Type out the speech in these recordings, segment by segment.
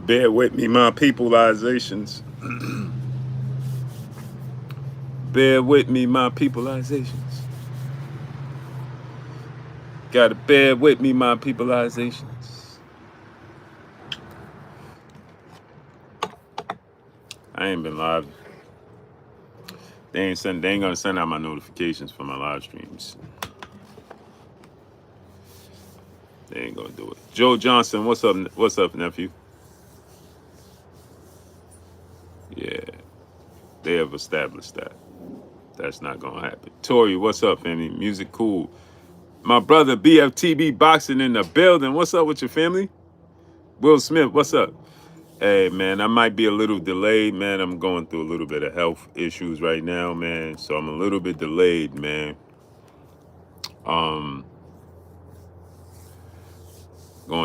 Bear with me, my peopleizations. Bear with me, my peopleizations. Gotta bear with me, my peopleizations. I ain't been live. They ain't gonna send out my notifications for my live streams. They ain't gonna do it. Joe Johnson, what's up? What's up, nephew? Yeah, they have established that. That's not gonna happen. Tori, what's up, family? Music cool. My brother BFTB Boxing in the building. What's up with your family? Will Smith, what's up? Hey, man, I might be a little delayed, man. I'm going through a little bit of health issues right now, man. So I'm a little bit delayed, man. Going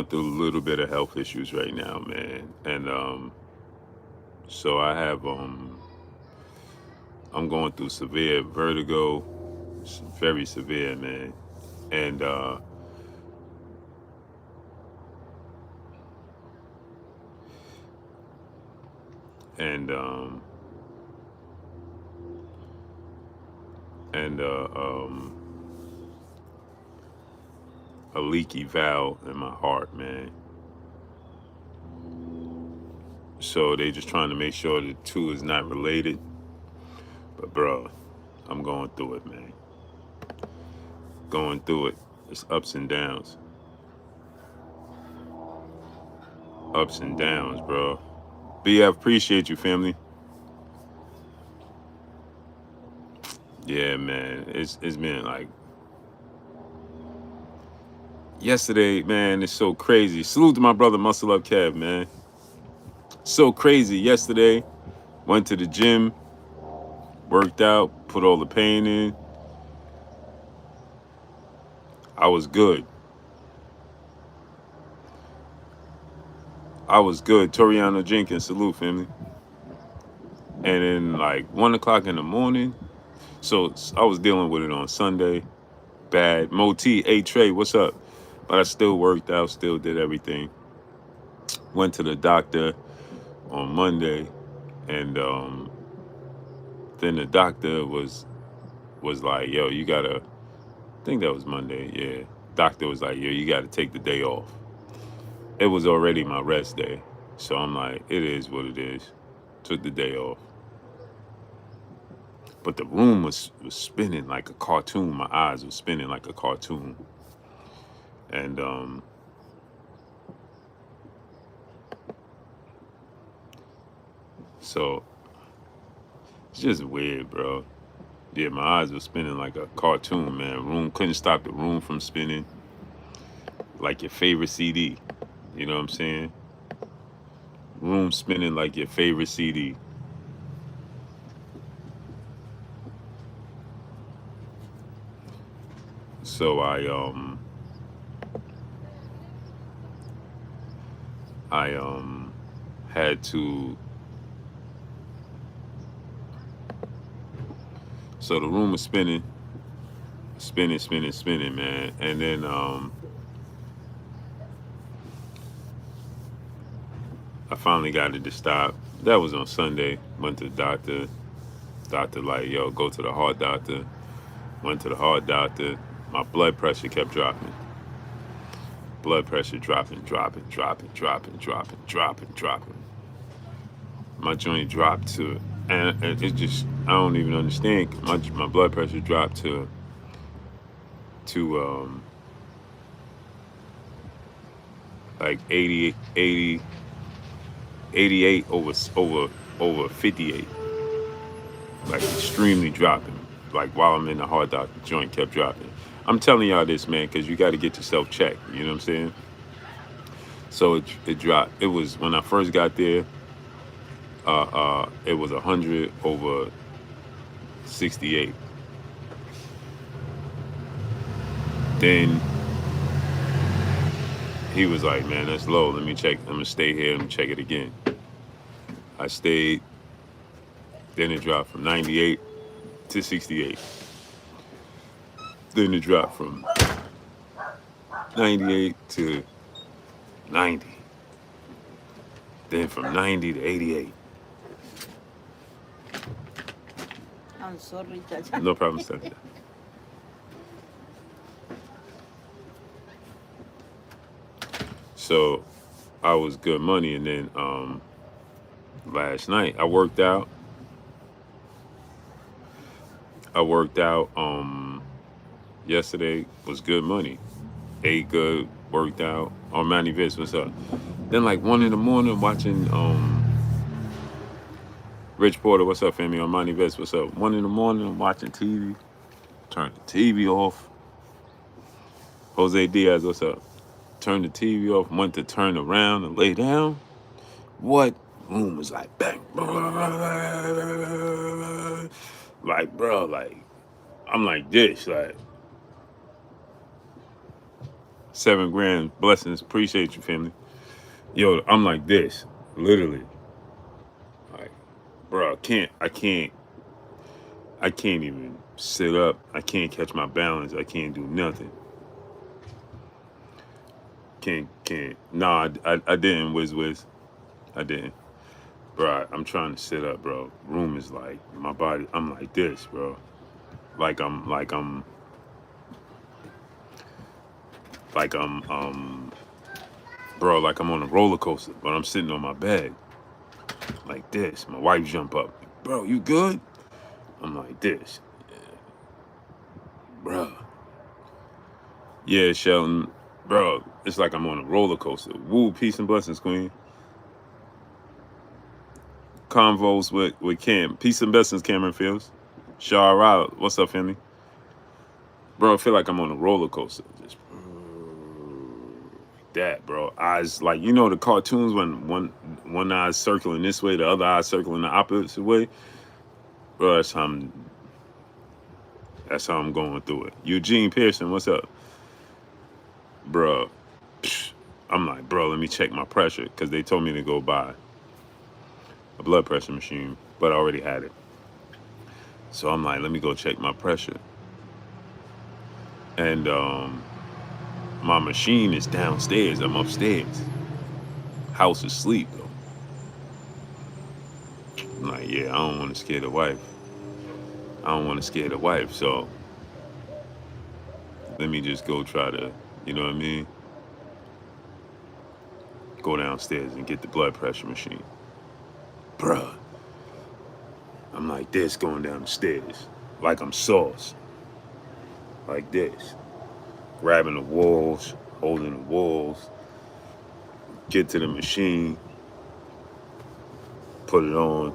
through a little bit of health issues right now, man. And so I have I'm going through severe vertigo. It's very severe, man. And and um and a leaky valve in my heart, man. So they just trying to make sure the two is not related. But bro, I'm going through it, man. Going through it. It's ups and downs. Ups and downs, bro. BF, appreciate you, family. Yeah, man. It's been like yesterday, man. It's so crazy. Salute to my brother Muscle Up Kev, man. So crazy. Yesterday, went to the gym, worked out, put all the pain in. I was good. Toriano Jenkins, salute, family. And then like 1 o'clock in the morning. So I was dealing with it on Sunday. Bad. Moti, hey Trey, what's up? But I still worked out, still did everything. Went to the doctor on Monday, and then the doctor was like, yo, you gotta, I think that was Monday, yeah. Doctor was like, yo, you gotta take the day off. It was already my rest day. So I'm like, it is what it is. Took the day off. But the room was spinning like a cartoon. My eyes were spinning like a cartoon. And so it's just weird, bro. Yeah, my eyes were spinning like a cartoon, man. Room couldn't stop the room from spinning. Like your favorite CD. You know what I'm saying? Room spinning like your favorite CD. So I had to. So the room was spinning, man. And then I finally got it to stop. That was on Sunday. Went to the doctor. Doctor like, yo, go to the heart doctor. Went to the heart doctor. My blood pressure kept dropping. Blood pressure dropping. My joint dropped to, and it just, I don't even understand. My blood pressure dropped to like 88 over 58. Like extremely dropping. Like while I'm in the heart doctor, joint kept dropping. I'm telling y'all this, man, because you got to get yourself checked. You know what I'm saying? So it dropped. It was when I first got there. It was 100 over 68. Then he was like, "Man, that's low. Let me check. I'm gonna stay here and check it again." I stayed. Then it dropped from 98 to 68. Then it dropped from 98 to 90. Then from 90 to 88. I'm sorry, Chacha. No problem, Steph. So I was good money, and then last night I worked out. Yesterday was good money. Ate good, worked out. Oh, Manny Viz, what's up? Then like 1 in the morning watching Rich Porter, what's up, family? On Manny Viz, what's up? 1 in the morning watching TV. Turn the TV off. Jose Diaz, what's up? Turned the TV off, went to turn around and lay down. What? Room was like bang. Like, bro, like, I'm like this, like, 7 grand, blessings, appreciate you, family. Yo, I'm like this, literally. Like, bro, I can't even sit up. I can't catch my balance. I can't do nothing. Can't. Nah, I didn't, Wiz. I didn't. Bro, I'm trying to sit up, bro. Room is like, my body, I'm like this, bro. Like I'm, bro, like I'm on a roller coaster, but I'm sitting on my bed. Like this. My wife jump up. Bro, you good? I'm like this. Bro. Yeah, Sheldon. Bro, it's like I'm on a roller coaster. Woo, peace and blessings, Queen. Convos with Cam. Peace and blessings, Cameron Fields. Shah Rao, what's up, family? Bro, I feel like I'm on a roller coaster. Just that, bro. Eyes like, you know the cartoons when one eye's circling this way, the other eye circling the opposite way? Bro, that's how I'm going through it. Eugene Pearson, what's up? Bro, I'm like, bro, let me check my pressure, because they told me to go buy a blood pressure machine, but I already had it. So I'm like, let me go check my pressure. And my machine is downstairs. I'm upstairs. House is asleep, though. I'm like, yeah, I don't want to scare the wife. So let me just go try to, you know what I mean? Go downstairs and get the blood pressure machine. Bruh. I'm like this going down the stairs. Like I'm Sauce. Like this. Grabbing the walls, holding the walls. Get to the machine. Put it on.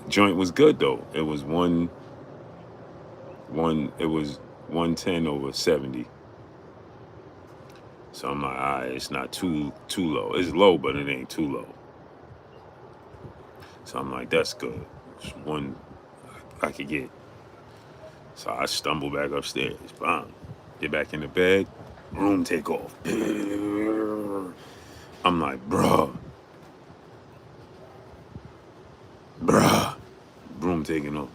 Joint was good though. It was 110 over 70. So I'm like, all right, it's not too low. It's low, but it ain't too low. So I'm like, that's good. It's one I could get. So I stumble back upstairs. Bam. Get back in the bed. Room take off. I'm like, bruh. Room taking off.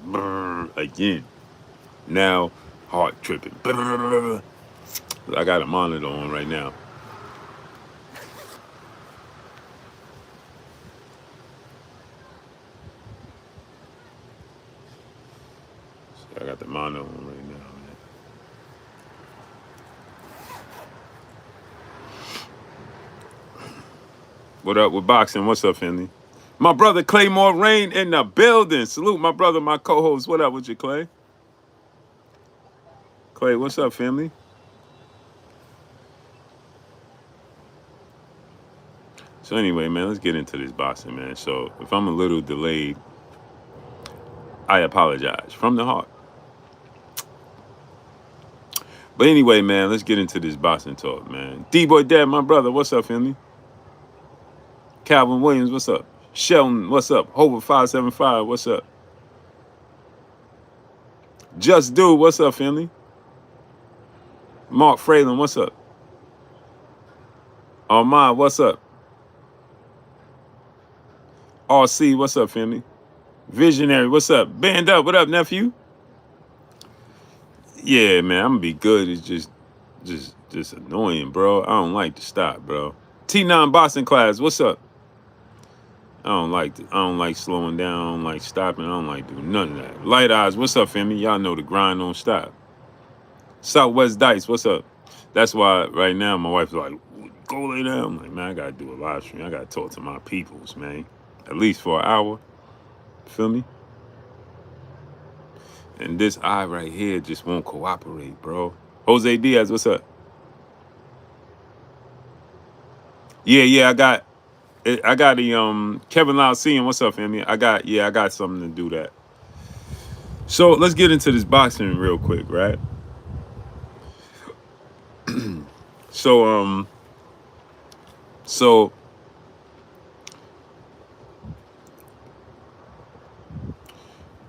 Again. Now, heart tripping. I got a monitor on right now. I got the monitor on right now, man. What up with boxing? What's up, Finley? My brother Claymore Rain in the building. Salute my brother, my co-host. What up with you, Clay? Clay, what's up, family? So anyway, man, let's get into this boxing, man. So if I'm a little delayed, I apologize from the heart. But anyway, man, let's get into this boxing talk, man. D-Boy Dad, my brother, what's up, family? Calvin Williams, what's up? Sheldon, what's up? Hover 575, what's up? Just Do, what's up, family? Mark Fralin, what's up? Armand, what's up? RC, what's up, family? Visionary, what's up? Band Up, what up, nephew? Yeah, man, I'm gonna be good. It's just annoying, bro. I don't like to stop, bro. T9 boxing class, what's up? I don't like slowing down. I don't like stopping. I don't like doing none of that. Light eyes, what's up, family? Y'all know the grind don't stop. Southwest Dice, what's up? That's why right now my wife's like, go lay down. I'm like, man, I gotta do a live stream. I gotta talk to my peoples, man. At least for an hour. Feel me? And this eye right here just won't cooperate, bro. Jose Diaz, what's up? Yeah, I got the Kevin Laucian, what's up, family? I got something to do that. So let's get into this boxing real quick, right? So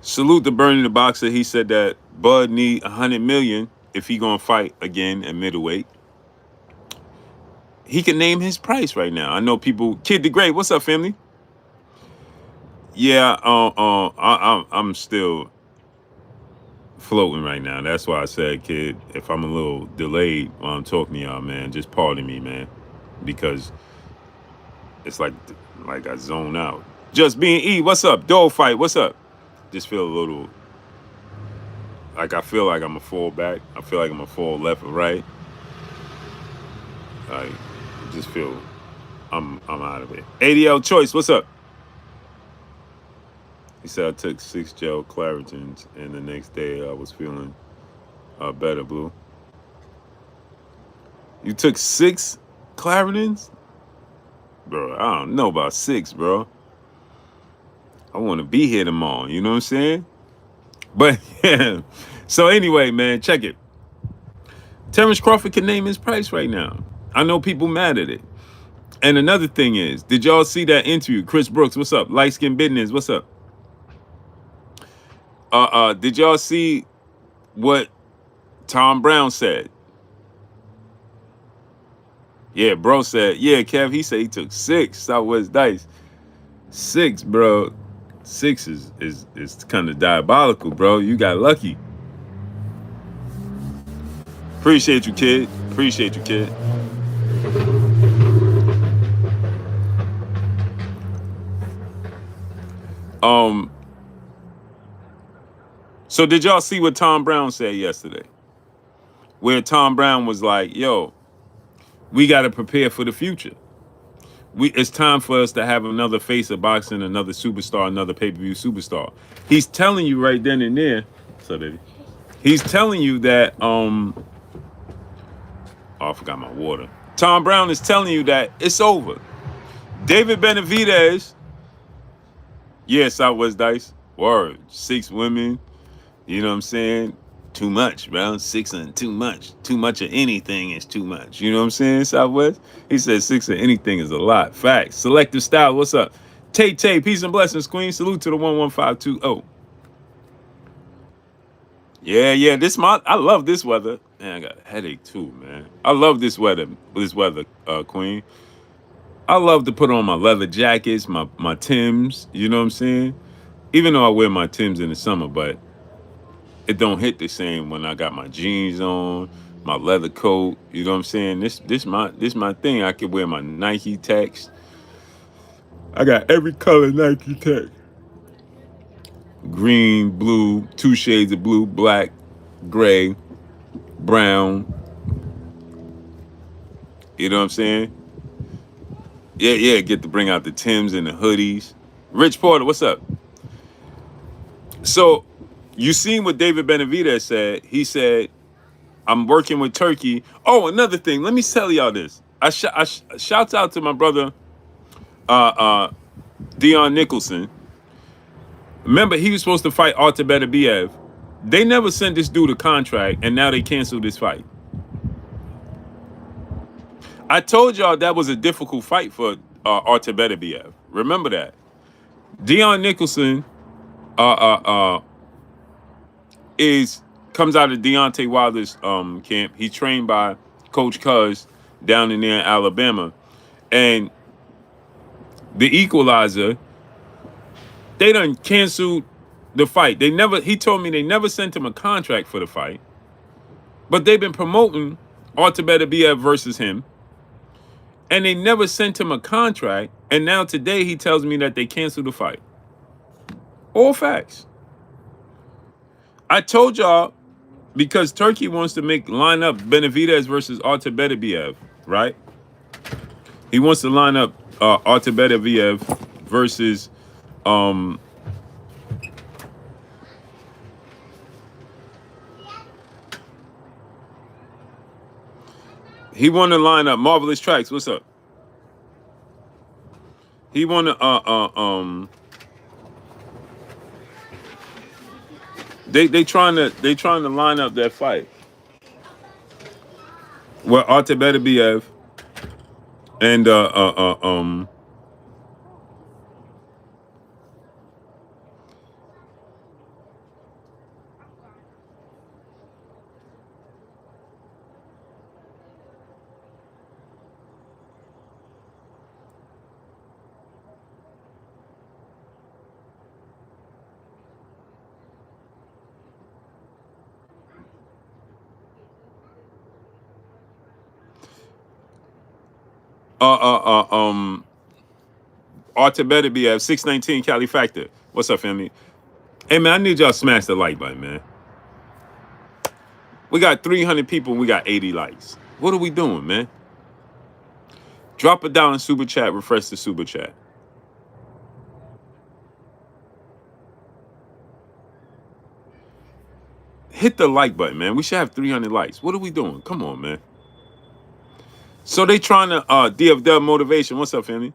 salute to Bernie the Boxer. He said that Bud need $100 million if he gonna fight again at middleweight. He can name his price right now. I know people. Kid the Great, what's up, family? Yeah, I'm still floating right now. That's why I said, kid, if I'm a little delayed while I'm talking to y'all, man, just pardon me, man, because it's like I zone out. Just being E, what's up? Dog fight, what's up? Just feel a little like I feel like I'm a fall back. I feel like I'm a fall left or right. I just feel I'm out of it. ADL Choice, what's up? He said I took 6 gel Claritins and the next day I was feeling better, Blue. You took 6 Claritins? Bro, I don't know about 6, bro. I want to be here tomorrow, you know what I'm saying? But yeah. So anyway, man, check it. Terence Crawford can name his price right now. I know people mad at it. And another thing is, did y'all see that interview? Chris Brooks, what's up? Light Skin Business, what's up? Did y'all see what Tom Brown said? Yeah, bro said, yeah, Kev, he said he took 6 Southwest Dice. 6, bro. 6 is kind of diabolical, bro. You got lucky. Appreciate you, kid. Appreciate you, kid. So did y'all see what Tom Brown said yesterday? Where Tom Brown was like, yo, we got to prepare for the future. It's time for us to have another face of boxing, another superstar, another pay-per-view superstar. He's telling you right then and there. What's up, baby? He's telling you that, oh, I forgot my water. Tom Brown is telling you that it's over. David Benavidez, yeah, Southwest Dice, word, 6 women, you know what I'm saying? Too much, bro. 6 and too much. Too much of anything is too much. You know what I'm saying, Southwest? He said 6 of anything is a lot. Facts. Selective Style, what's up? Tay, peace and blessings, Queen. Salute to the 11520. Yeah, I love this weather. Man, I got a headache too, man. I love this weather, Queen. I love to put on my leather jackets, my Timbs, you know what I'm saying? Even though I wear my Timbs in the summer, but it don't hit the same when I got my jeans on, my leather coat, you know what I'm saying? This my thing. I could wear my Nike Techs. I got every color Nike Tech. Green, blue, 2 shades of blue, black, gray, brown. You know what I'm saying? Yeah, get to bring out the Timbs and the hoodies. Rich Porter, what's up? So, you seen what David Benavidez said. He said, I'm working with Turki. Oh, another thing. Let me tell y'all this. I shouts out to my brother, Dion Nicholson. Remember, he was supposed to fight Artur Beterbiev. They never sent this dude a contract, and now they canceled this fight. I told y'all that was a difficult fight for Artur Beterbiev. Remember that. Dion Nicholson comes out of Deontay Wilder's camp. He's trained by Coach Cuz down in there in Alabama. And the Equalizer, they done canceled the fight. He told me they never sent him a contract for the fight. But they've been promoting Artur Beterbiev versus him. And they never sent him a contract. And now today he tells me that they canceled the fight. All facts. I told y'all, because Turki wants to line up Benavidez versus Artur Beterbiev, right? He wants to line up Artur Beterbiev versus he want to line up Marvelous Tracks. What's up? He want to they trying to line up that fight with Artur Beterbiev and Artur Beterbiev 619 Cali Factor. What's up, family? Hey man, I need y'all to smash the like button, man. We got 300 people and we got 80 likes. What are we doing, man? Drop a dollar in super chat, refresh the super chat. Hit the like button, man. We should have 300 likes. What are we doing? Come on, man. So they trying to DFW motivation. What's up, family?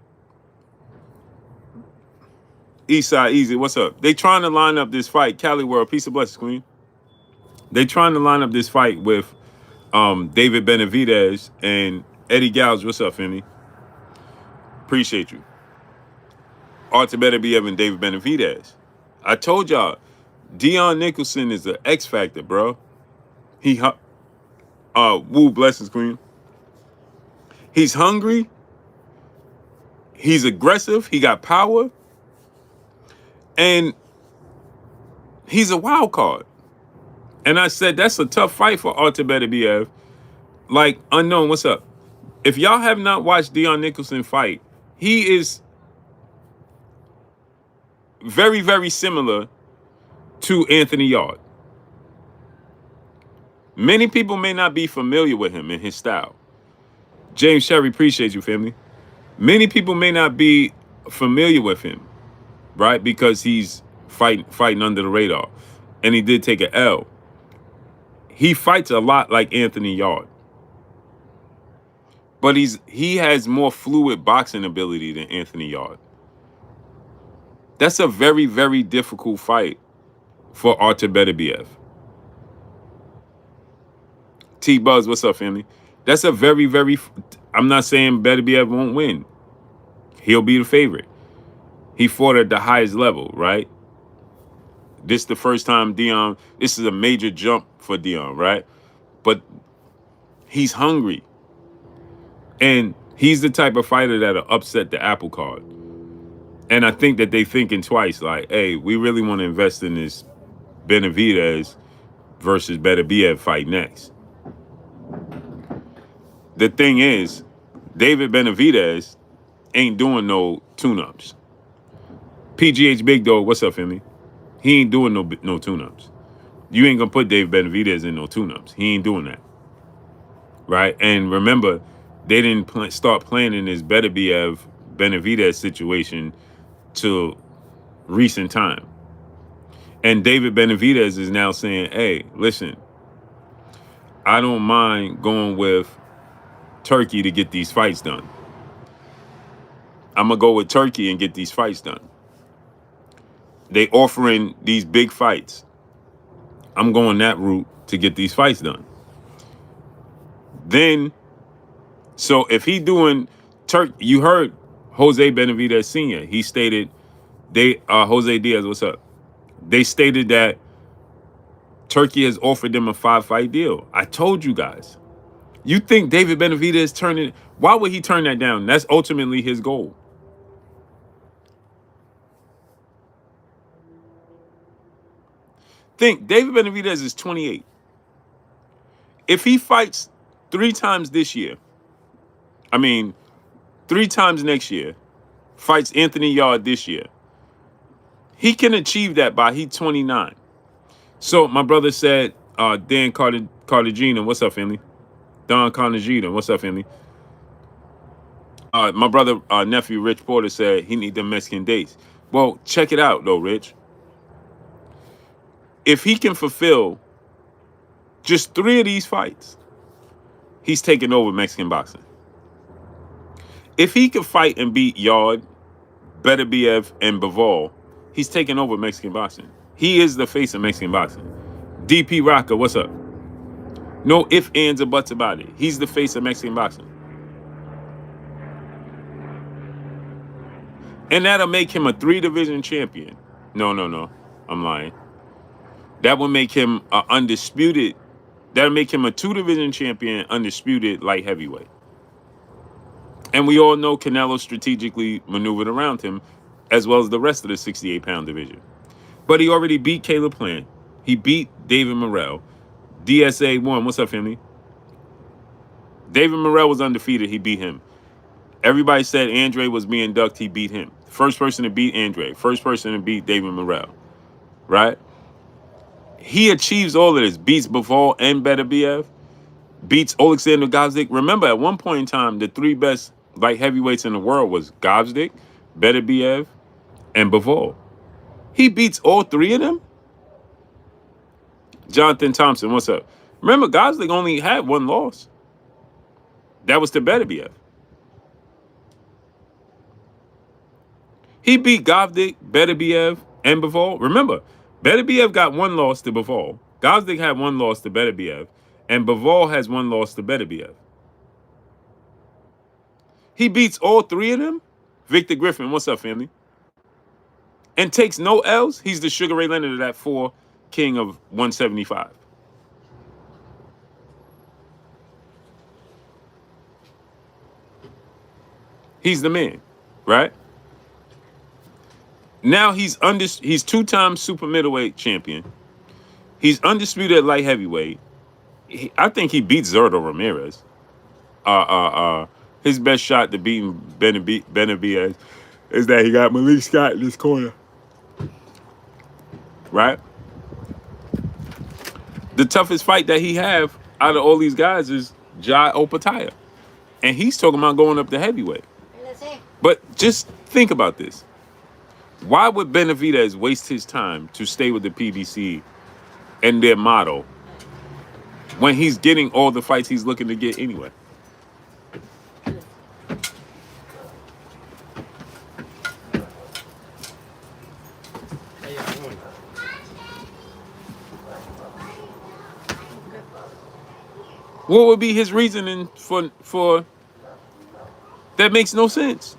Eastside Easy. What's up? They trying to line up this fight. Cali World. Peace of blessings, Queen. They trying to line up this fight with David Benavidez and Eddie Gouge. What's up, family? Appreciate you. Artur Beterbiev and David Benavidez. I told y'all, Dion Nicholson is the X factor, bro. He woo, blessings, Queen. He's hungry. He's aggressive. He got power. And he's a wild card. And I said, that's a tough fight for Artur Beterbiev. Like, unknown, what's up? If y'all have not watched Dion Nicholson fight, he is very, very similar to Anthony Yarde. Many people may not be familiar with him and his style. James Sherry, appreciate you, family. Many people may not be familiar with him, right? Because he's fighting under the radar. And he did take an L. He fights a lot like Anthony Yarde. But he has more fluid boxing ability than Anthony Yarde. That's a very, very difficult fight for Artur Beterbiev. T-Buzz, what's up, family? That's a very, very... I'm not saying Beterbiev won't win. He'll be the favorite. He fought at the highest level, right? This is the first time Dion... This is a major jump for Dion, right? But he's hungry. And he's the type of fighter that'll upset the apple cart. And I think that they thinking twice, like, hey, we really want to invest in this Benavidez versus Beterbiev fight next. The thing is, David Benavidez ain't doing no tune-ups. PGH Big Dog, what's up, family? He ain't doing no tune-ups. You ain't gonna put David Benavidez in no tune-ups. He ain't doing that. Right? And remember, they didn't start planning this Benavidez situation till recent time. And David Benavidez is now saying, hey, listen, I don't mind going with Turki to get these fights done. I'm going to go with Turki and get these fights done. They offering these big fights. I'm going that route to get these fights done. Then, so if he doing you heard Jose Benavidez Sr. He stated, Jose Diaz, what's up? They stated that Turki has offered them a 5-fight deal. I told you guys. You think David Benavidez why would he turn that down? That's ultimately his goal. Think, David Benavidez is 28. If he fights 3 times this year, I mean, 3 times next year, fights Anthony Yarde this year. He can achieve that by he's 29. So my brother said, Dan Cartagena, what's up, family? Don Cartagena, what's up, family? My brother, nephew, Rich Porter said he need them Mexican dates. Well, check it out, though, Rich. If he can fulfill just 3 of these fights, he's taking over Mexican boxing. If he can fight and beat Yarde, Beterbiev, and Bivol, he's taking over Mexican boxing. He is the face of Mexican boxing. DP Rocker, what's up? No ifs, ands, or buts about it. He's the face of Mexican boxing. And that'll make him a 3-division champion. No. I'm lying. That would make him undisputed. That'll make him a 2-division champion, undisputed light heavyweight. And we all know Canelo strategically maneuvered around him, as well as the rest of the 68-pound division. But he already beat Caleb Plant. He beat David Morrell. DSA won. What's up, family? David Morrell was undefeated. He beat him. Everybody said Andre was being ducked. He beat him. First person to beat Andre. First person to beat David Morrell. Right? He achieves all of this. Beats Bivol and Beterbiev. Beats Alexander Gvozdyk. Remember, at one point in time, the 3 best light heavyweights in the world was Gvozdyk, Beterbiev, and Bivol. He beats all 3 of them? Jonathan Thompson, what's up? Remember, Gvozdyk only had 1 loss. That was to Beterbiev. He beat Gvozdyk, Beterbiev, and Bivol. Remember, Beterbiev got 1 loss to Bivol. Gvozdyk had 1 loss to Beterbiev. And Bivol has 1 loss to Beterbiev. He beats all 3 of them? Victor Griffin, what's up, family? And takes no L's? He's the Sugar Ray Leonard of that 4 king of 175. He's the man, right? Now he's 2-time super middleweight champion. He's undisputed at light heavyweight. I think he beats Zurdo Ramirez. His best shot to beating Benavidez is that he got Malik Scott in his corner. Right? The toughest fight that he have out of all these guys is Jai Opataya. And he's talking about going up to heavyweight. But just think about this. Why would Benavidez waste his time to stay with the PBC and their motto when he's getting all the fights he's looking to get anyway? What would be his reasoning for that? Makes no sense.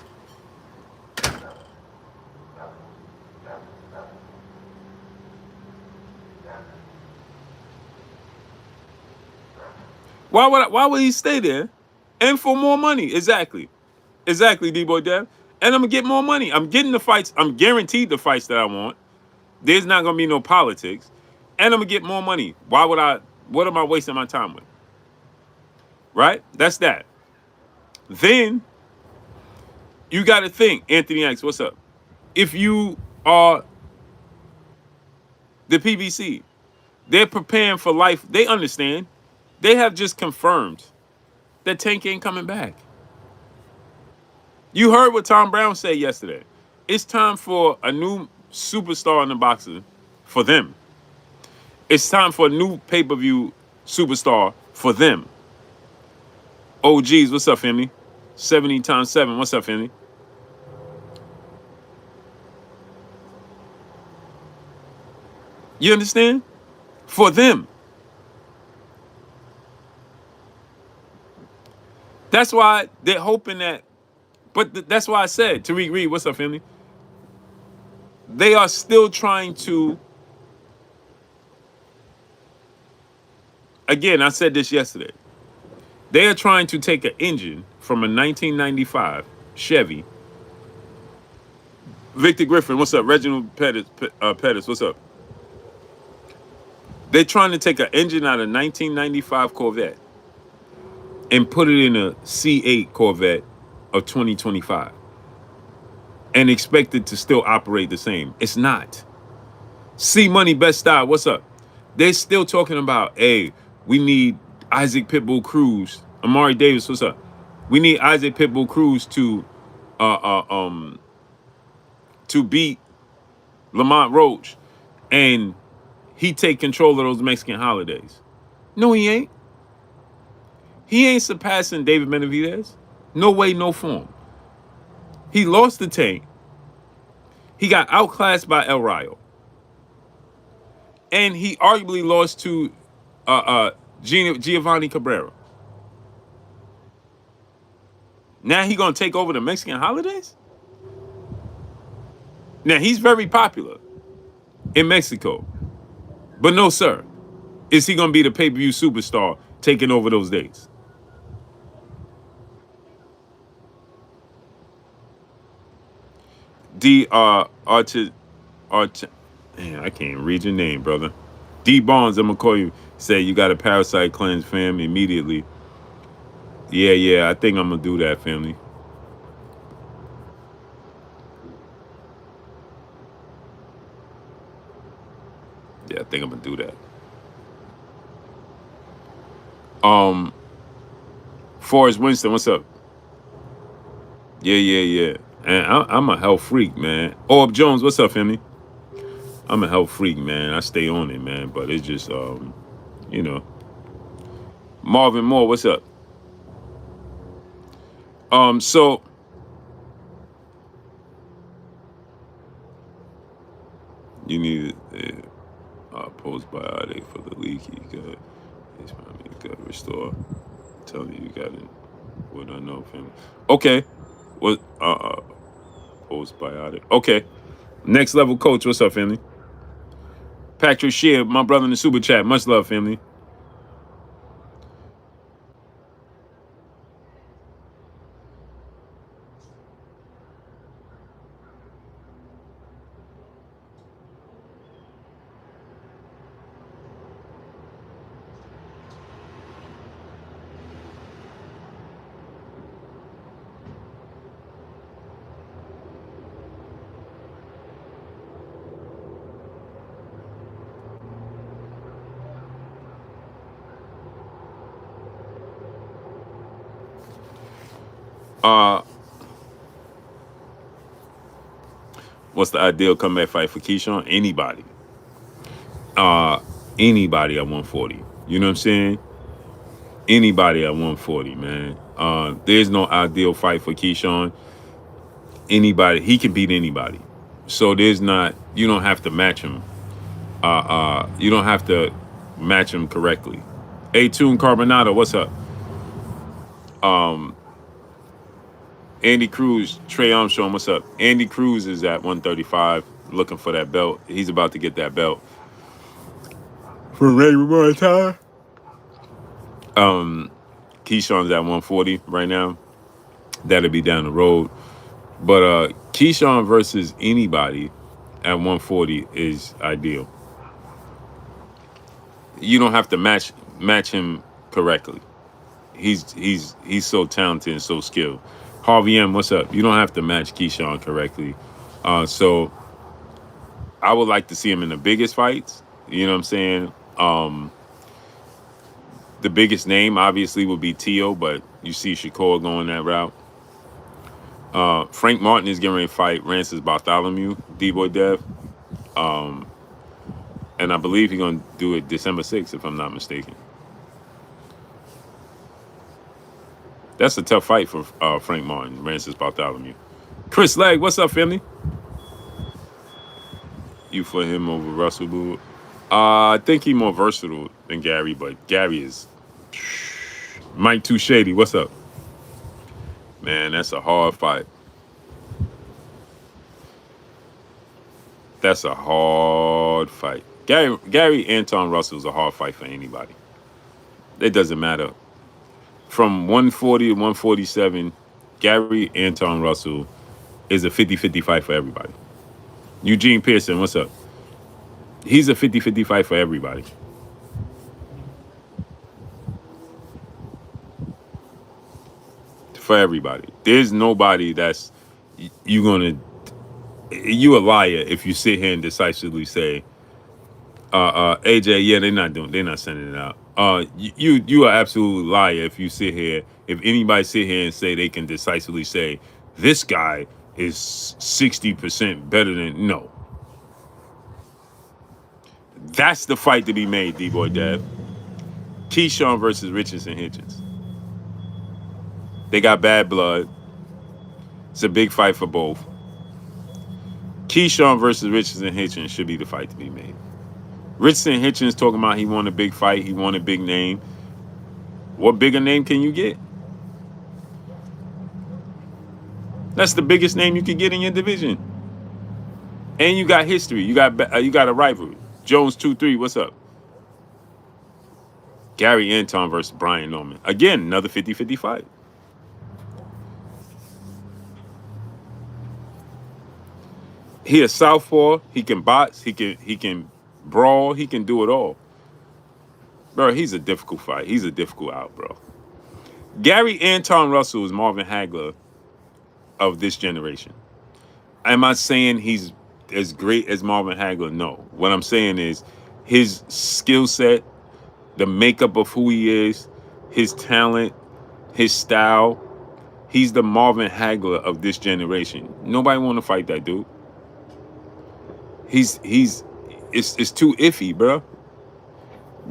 Why would he stay there? And for more money. Exactly, D-Boy Dev. And I'm going to get more money. I'm getting the fights. I'm guaranteed the fights that I want. There's not going to be no politics. And I'm going to get more money. What am I wasting my time with? Right? That's that. Then, you got to think, Anthony X, what's up? If you are the PBC, they're preparing for life. They understand. They have just confirmed that Tank ain't coming back. You heard what Tom Brown said yesterday. It's time for a new superstar in the boxing for them. It's time for a new pay-per-view superstar for them. OGs, what's up, family? 70 times 7, what's up, family? You understand? For them. That's why they're hoping that, but that's why I said, Tariq Reed, what's up, family? They are still trying to, again, I said this yesterday. They are trying to take an engine from a 1995 Chevy. Victor Griffin, what's up? Reginald Pettis, what's up? They're trying to take an engine out of 1995 Corvette and put it in a C8 Corvette of 2025 and expect it to still operate the same. It's not. C Money Best Style, what's up? They're still talking about, hey, we need Isaac Pitbull Cruz. Amari Davis, what's up? We need Isaac Pitbull Cruz to beat Lamont Roach, and he take control of those Mexican holidays. No, he ain't. He ain't surpassing David Benavidez. No way, no form. He lost the Tank. He got outclassed by El Rayo. And he arguably lost to Giovanni Cabrera. Now he gonna take over the Mexican holidays? Now he's very popular in Mexico. But no, sir. Is he gonna be the pay-per-view superstar taking over those days? Artur, man, I can't read your name, brother. D Barnes, I'm gonna call you. Say you got a parasite cleanse, fam, immediately. Yeah, I think I'm gonna do that, family. Yeah, I think I'm gonna do that. Forrest Winston, what's up? Yeah. And I'm a health freak, man. Orb Jones, what's up, family? I'm a health freak, man. I stay on it, man. But it's just, you know. Marvin Moore, what's up? So you need a postbiotic for the leaky gut. It's probably gut restore. I'm telling you, got it. What I know, family. Okay. What? Postbiotic. Okay. Next level coach, what's up, family? Patrick Shear, my brother in the super chat. Much love, family. What's the ideal comeback fight for Keyshawn? Anybody. Anybody at 140. You know what I'm saying? Anybody at 140, man. There's no ideal fight for Keyshawn. Anybody, he can beat anybody. So there's not, you don't have to match him. You don't have to match him correctly. A-Tune Carbonado, what's up? Andy Cruz, Trey Armstrong, what's up? Andy Cruz is at 135, looking for that belt. He's about to get that belt. For Ray Leonard. Keyshawn's at 140 right now. That'll be down the road. But Keyshawn versus anybody at 140 is ideal. You don't have to match him correctly. He's so talented and so skilled. Harvey M, what's up? You don't have to match Keyshawn correctly. So I would like to see him in the biggest fights. You know what I'm saying? The biggest name obviously would be Tio, but you see Shakur going that route. Frank Martin is getting ready to fight Rances Bartholomew, D-Boy Dev. And I believe he's going to do it December 6th, if I'm not mistaken. That's a tough fight for Frank Martin, Rances Bartholomew. Chris Legg, what's up, family? You for him over Russell Boo? I think he's more versatile than Gary, but Gary is... Mike Too Shady, what's up? Man, that's a hard fight. That's a hard fight. Gary Antuanne Russell is a hard fight for anybody. It doesn't matter. From 140 to 147, Gary Antuanne Russell is a 50-50 fight for everybody. Eugene Pearson, what's up? He's a 50-50 fight for everybody. for everybody. There's nobody that's you gonna. You a liar if you sit here and decisively say, AJ, yeah, they're not sending it out. You are absolute liar if you sit here. If anybody sit here and say they can decisively say this guy is 60% better than no. That's the fight to be made, D-Boy Dev. Keyshawn versus Richardson Hitchens. They got bad blood. It's a big fight for both. Keyshawn versus Richardson Hitchens should be the fight to be made. Richardson Hitchens talking about he won a big fight, he won a big name. What bigger name can you get? That's the biggest name you could get in your division. And you got history. You got a rivalry. Jones 2-3, what's up? Gary Anton versus Brian Norman. Again, another 50-50 fight. He a southpaw. He can box. He can brawl. He can do it all. Bro, he's a difficult fight. He's a difficult out, bro. Gary Antuanne Russell is Marvin Hagler of this generation. Am I saying he's as great as Marvin Hagler? No. What I'm saying is his skill set, the makeup of who he is, his talent, his style. He's the Marvin Hagler of this generation. Nobody want to fight that dude. It's too iffy, bro.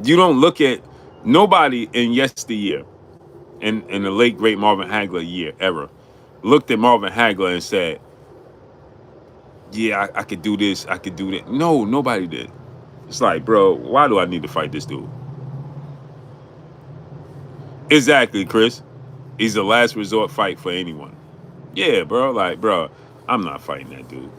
You don't look at nobody in yesteryear, in the late great Marvin Hagler era, looked at Marvin Hagler and said, yeah, I could do this, I could do that. No, nobody did. It's like, bro, why do I need to fight this dude? Exactly, Chris. He's a last resort fight for anyone. Yeah, bro, like, bro, I'm not fighting that dude.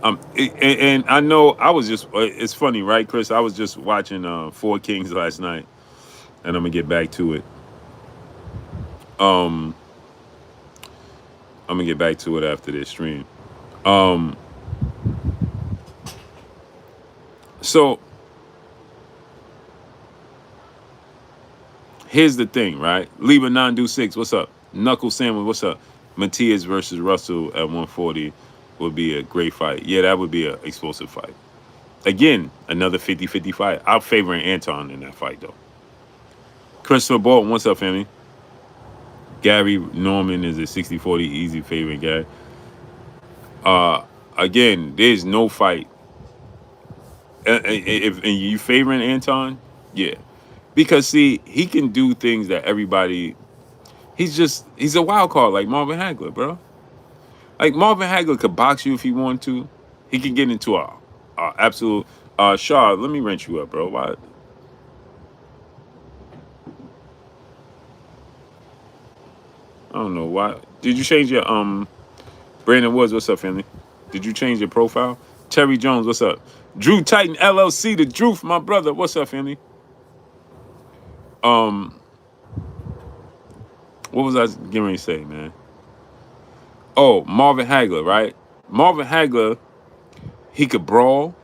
And I know I was just, it's funny, right, Chris? I was just watching Four Kings last night, and I'm going to get back to it. I'm going to get back to it after this stream. So, here's the thing, right? Lima 926, what's up? Knuckle Sandwich, what's up? Matias versus Russell at 140 would be a great fight. Yeah, that would be an explosive fight. Again, another 50-50 fight. I'm favoring Anton in that fight, though. Christopher Bolton, what's up, family? Gary Norman is a 60-40 easy favorite, Gary. Again, there's no fight. If you favoring Anton, yeah. Because, see, he can do things that everybody... He's a wild card like Marvin Hagler, bro. Like, Marvin Hagler could box you if he wanted to. He can get into a absolute... Shaw, let me wrench you up, bro. Why? I don't know why. Did you change your... Brandon Woods, what's up, family? Did you change your profile? Terry Jones, what's up? Drew Titan LLC, the Drew, my brother. What's up, family? What was I getting ready to say, man? Oh, Marvin Hagler, right? Marvin Hagler, he could brawl.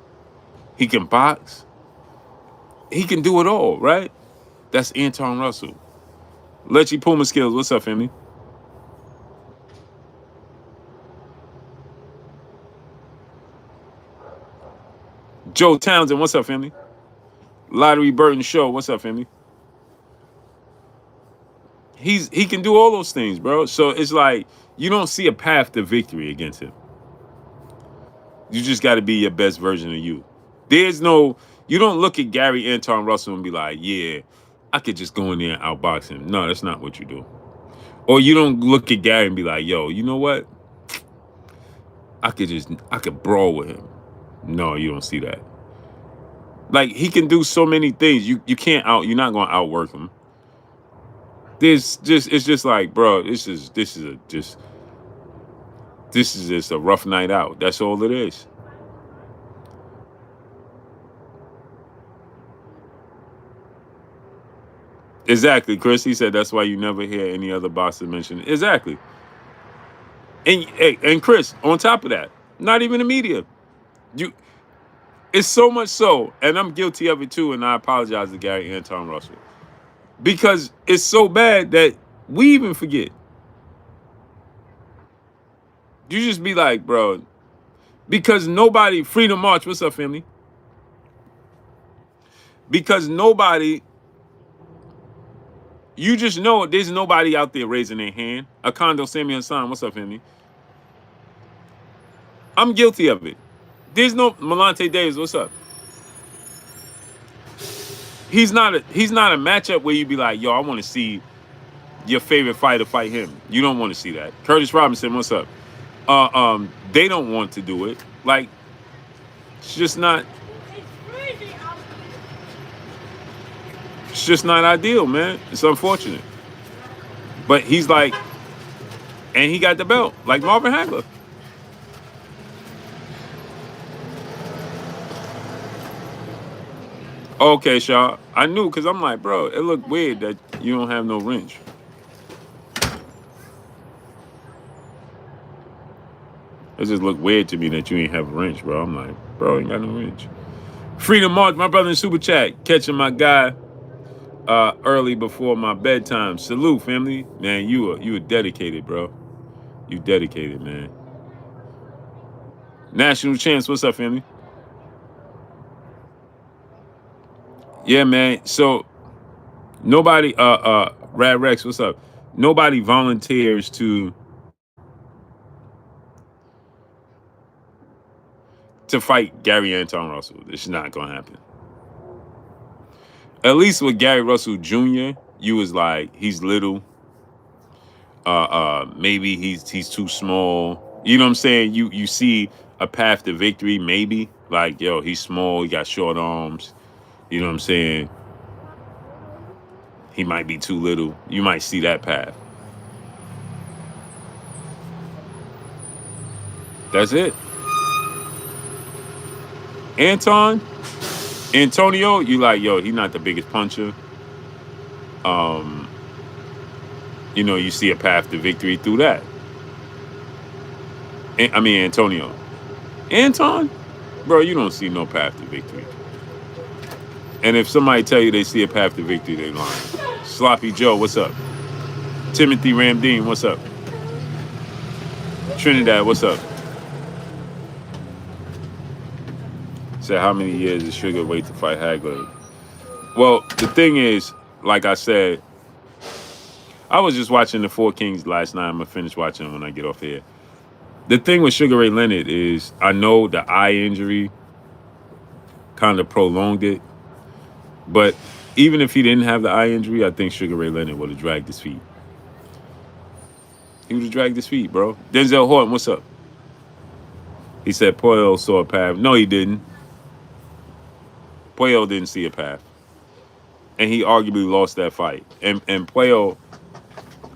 He can box. He can do it all, right? That's Antuanne Russell. Lechy Puma Skills, what's up, family? Joe Townsend, what's up, family? Lottery Burton Show, what's up, family? He can do all those things, bro. So it's like you don't see a path to victory against him. You just got to be your best version of you. You don't look at Gary Antuanne Russell and be like, yeah, I could just go in there and outbox him. No, that's not what you do. Or you don't look at Gary and be like, yo, you know what? I could brawl with him. No, you don't see that. Like, he can do so many things. You're not going to outwork him. It's just like, bro, this is just a rough night out. That's all it is. Exactly, Chris. He said that's why you never hear any other boxer mention it. Exactly. And Chris, on top of that, not even the media. It's so much so, and I'm guilty of it too, and I apologize to Gary Antuanne Russell. Because it's so bad that we even forget. You just be like, bro, because nobody, Freedom March, what's up, family? Because nobody, you just know there's nobody out there raising their hand. Akondo Sammy Hassan, what's up, family? I'm guilty of it. There's no Malante Davis, what's up? He's not a matchup where you be like, yo, I want to see your favorite fighter fight him. You don't want to see that. Curtis Robinson, what's up? They don't want to do it. Like, it's just not. It's just not ideal, man. It's unfortunate. But he's like, and he got the belt, like Marvin Hagler. Okay, Shaw. I knew because I'm like, bro, it looked weird that you don't have no wrench. It just looked weird to me that you ain't have a wrench, bro. I'm like, bro, ain't got no wrench. Freedom March, my brother in Super Chat, catching my guy early before my bedtime. Salute, family. Man, you are dedicated, bro. You dedicated, man. National Chance, what's up, family? Yeah, man. So nobody, Rad Rex, what's up? Nobody volunteers to fight Gary Antuanne Russell. It's not gonna happen. At least with Gary Russell Jr., you was like, he's little. Maybe he's too small. You know what I'm saying? You see a path to victory, maybe. Like, yo, he's small, he got short arms. You know what I'm saying? He might be too little. You might see that path. That's it. Antonio, you like, yo, he's not the biggest puncher. You know, you see a path to victory through that. Antonio. Anton? Bro, you don't see no path to victory. And if somebody tell you they see a path to victory, they lying. Sloppy Joe, what's up? Timothy Ramdeen, what's up? Trinidad, what's up? Said, how many years does Sugar wait to fight Hagler? Well, the thing is, like I said, I was just watching the Four Kings last night. I'm going to finish watching them when I get off here. The thing with Sugar Ray Leonard is, I know the eye injury kind of prolonged it. But even if he didn't have the eye injury, I think Sugar Ray Leonard would have dragged his feet. He would have dragged his feet, bro. Denzel Horton, what's up? He said Pollo saw a path. No, he didn't. Pollo didn't see a path. And he arguably lost that fight. And Pollo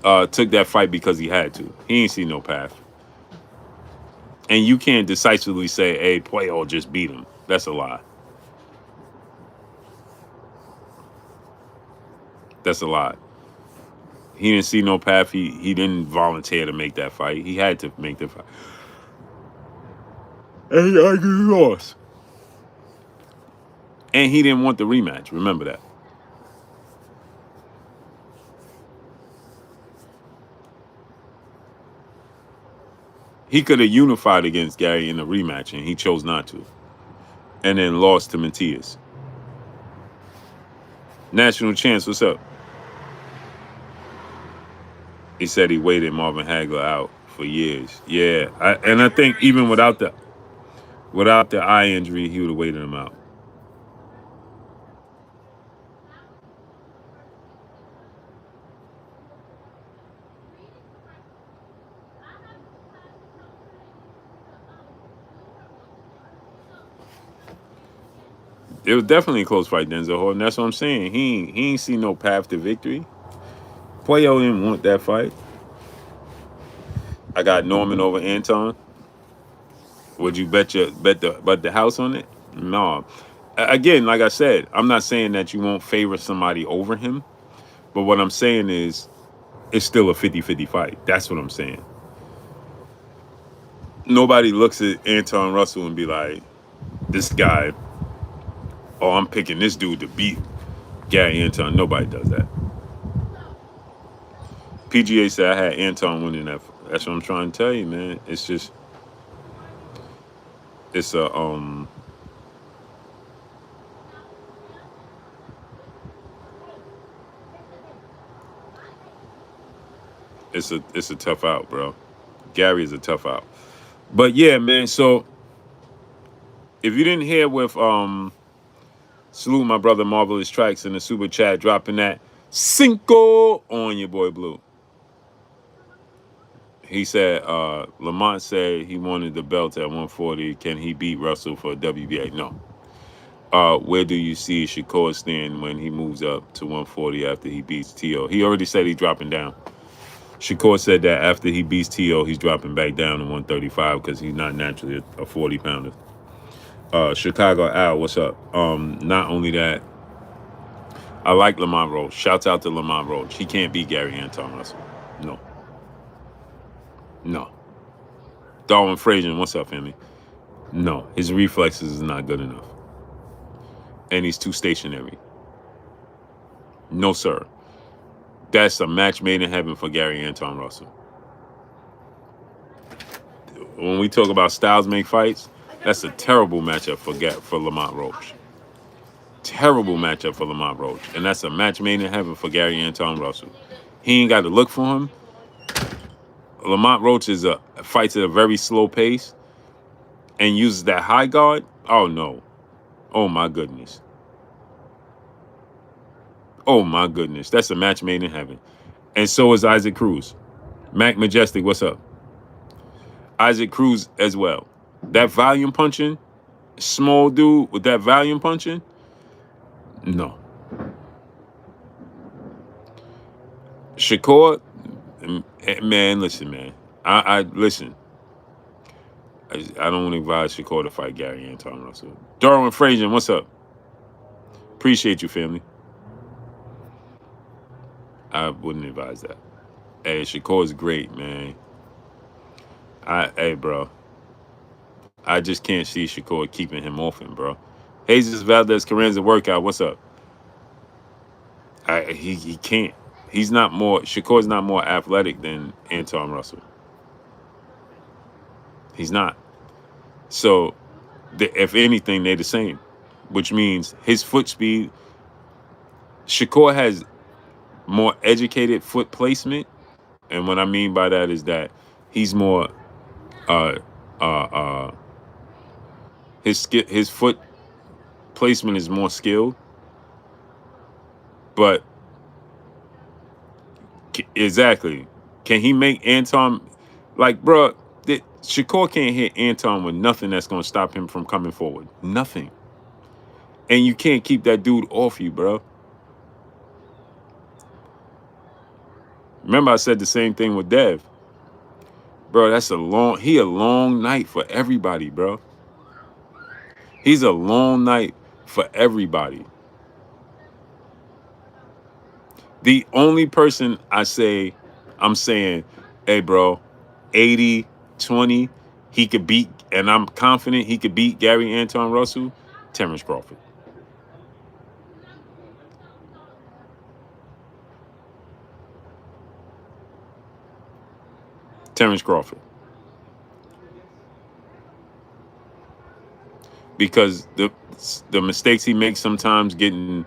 took that fight because he had to. He ain't see no path. And you can't decisively say, hey, Pollo just beat him. That's a lie. That's a lie. He didn't see no path. He didn't volunteer to make that fight. He had to make the fight. And he arguably lost. And he didn't want the rematch. Remember that. He could have unified against Gary in the rematch, and he chose not to. And then lost to Matias. National Chance, what's up? He said he waited Marvin Hagler out for years. Yeah, I think even without the eye injury, he would have waited him out. It was definitely a close fight, Denzel Horton. That's what I'm saying. He ain't see no path to victory. Pollo didn't want that fight. I got Norman over Anton. Would you bet the house on it? No. Again, like I said, I'm not saying that you won't favor somebody over him, but what I'm saying is it's still a 50-50 fight. That's what I'm saying. Nobody looks at Antuanne Russell and be like, this guy, oh, I'm picking this dude to beat Gary Antuanne. Nobody does that. PGA said I had Anton winning that. That's what I'm trying to tell you, man. It's just, it's a it's a tough out, bro. Gary is a tough out. But yeah, man. So if you didn't hear with salute my brother Marvelous Tracks in the super chat dropping that Cinco on your boy Blue. He said Lamont said he wanted the belt at 140. Can he beat Russell for a WBA? No. Where do you see Shakur stand when he moves up to 140 after he beats T.O.? He already said he's dropping down. Shakur said that after he beats T.O., he's dropping back down to 135 because he's not naturally a 40-pounder. Chicago Al, what's up? Not only that, I like Lamont Roach. Shouts out to Lamont Roach. He can't beat Gary Antuanne Russell. No. No. Darwin Frazier, what's up, family? No. His reflexes is not good enough. And he's too stationary. No, sir. That's a match made in heaven for Gary Antuanne Russell. When we talk about styles make fights, that's a terrible matchup for Lamont Roach. Terrible matchup for Lamont Roach. And that's a match made in heaven for Gary Antuanne Russell. He ain't got to look for him. Lamont Roach fights at a very slow pace and uses that high guard. Oh, no. Oh, my goodness. Oh, my goodness. That's a match made in heaven. And so is Isaac Cruz. Mac Majestic, what's up? Isaac Cruz as well. That volume punching, small dude with that volume punching, no. Shakur, man, listen, man. I listen. I don't advise Shakur to fight Gary Antuanne Russell. Darwin Frazier, what's up? Appreciate you, family. I wouldn't advise that. Hey, Shakur is great, man. Hey, bro. I just can't see Shakur keeping him off him, bro. Jesus Valdez Carranza workout, what's up? He can't. He's not more. Shakur's not more athletic than Antuanne Russell. He's not. So, if anything, they're the same, which means his foot speed. Shakur has more educated foot placement, and what I mean by that is that he's more. His foot placement is more skilled, but exactly, can he make Antuanne like, bro? Shakur can't hit Antuanne with nothing that's gonna stop him from coming forward. Nothing, and you can't keep that dude off you, bro. Remember, I said the same thing with Dev, bro. That's a long night for everybody, bro. He's a long night for everybody. The only person I'm saying, hey, bro, 80-20, he could beat, and I'm confident he could beat Gary Antuanne Russell, Terence Crawford. Terence Crawford. Because the mistakes he makes sometimes getting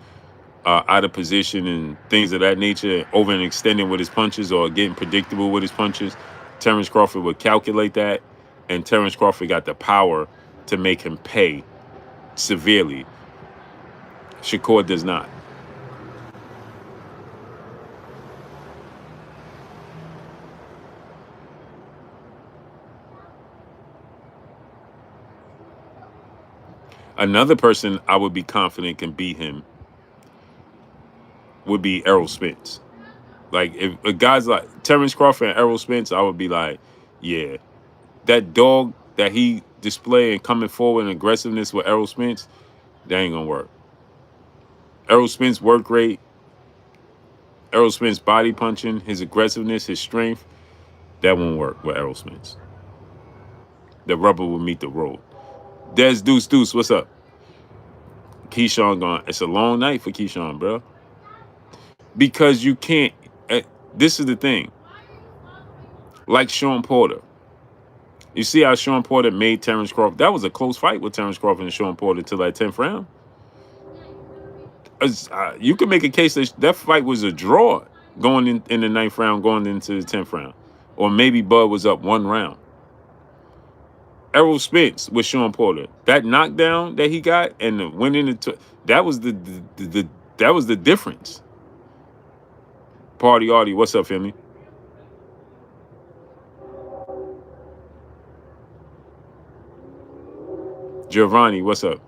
out of position and things of that nature, over and extending with his punches or getting predictable with his punches, Terence Crawford would calculate that, and Terence Crawford got the power to make him pay severely. Shakur does not. Another person I would be confident can beat him would be Errol Spence. Like, if guys like Terence Crawford and Errol Spence, I would be like, yeah, that dog that he displaying coming forward in aggressiveness with Errol Spence, that ain't gonna work. Errol Spence work rate, Errol Spence body punching, his aggressiveness, his strength, that won't work with Errol Spence. The rubber will meet the road. Des Deuce, what's up? Keyshawn gone. It's a long night for Keyshawn, bro. Because you can't. This is the thing. Like Sean Porter. You see how Sean Porter made Terence Crawford? That was a close fight with Terence Crawford and Sean Porter till that 10th round. You can make a case that that fight was a draw going in the 9th round, going into the 10th round. Or maybe Bud was up 1 round. Errol Spence with Sean Porter. That knockdown that he got and the winning that was the that was the difference. Party Artie, what's up, family? Giovanni, what's up?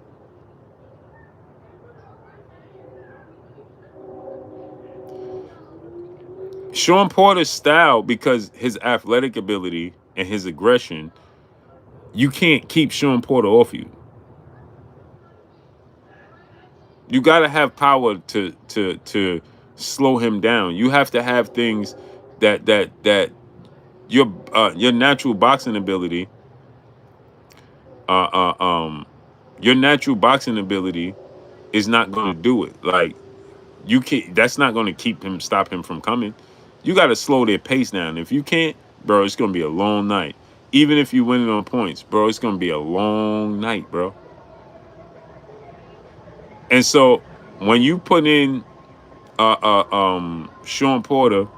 Sean Porter's style, because his athletic ability and his aggression, you can't keep Sean Porter off you. You got to have power to slow him down. You have to have things that your natural boxing ability, your natural boxing ability is not going to do it. Like you can't. That's not going to stop him from coming. You got to slow their pace down. If you can't, bro, it's going to be a long night. Even if you win it on points, bro, it's going to be a long night, bro. And so when you put in Sean Porter,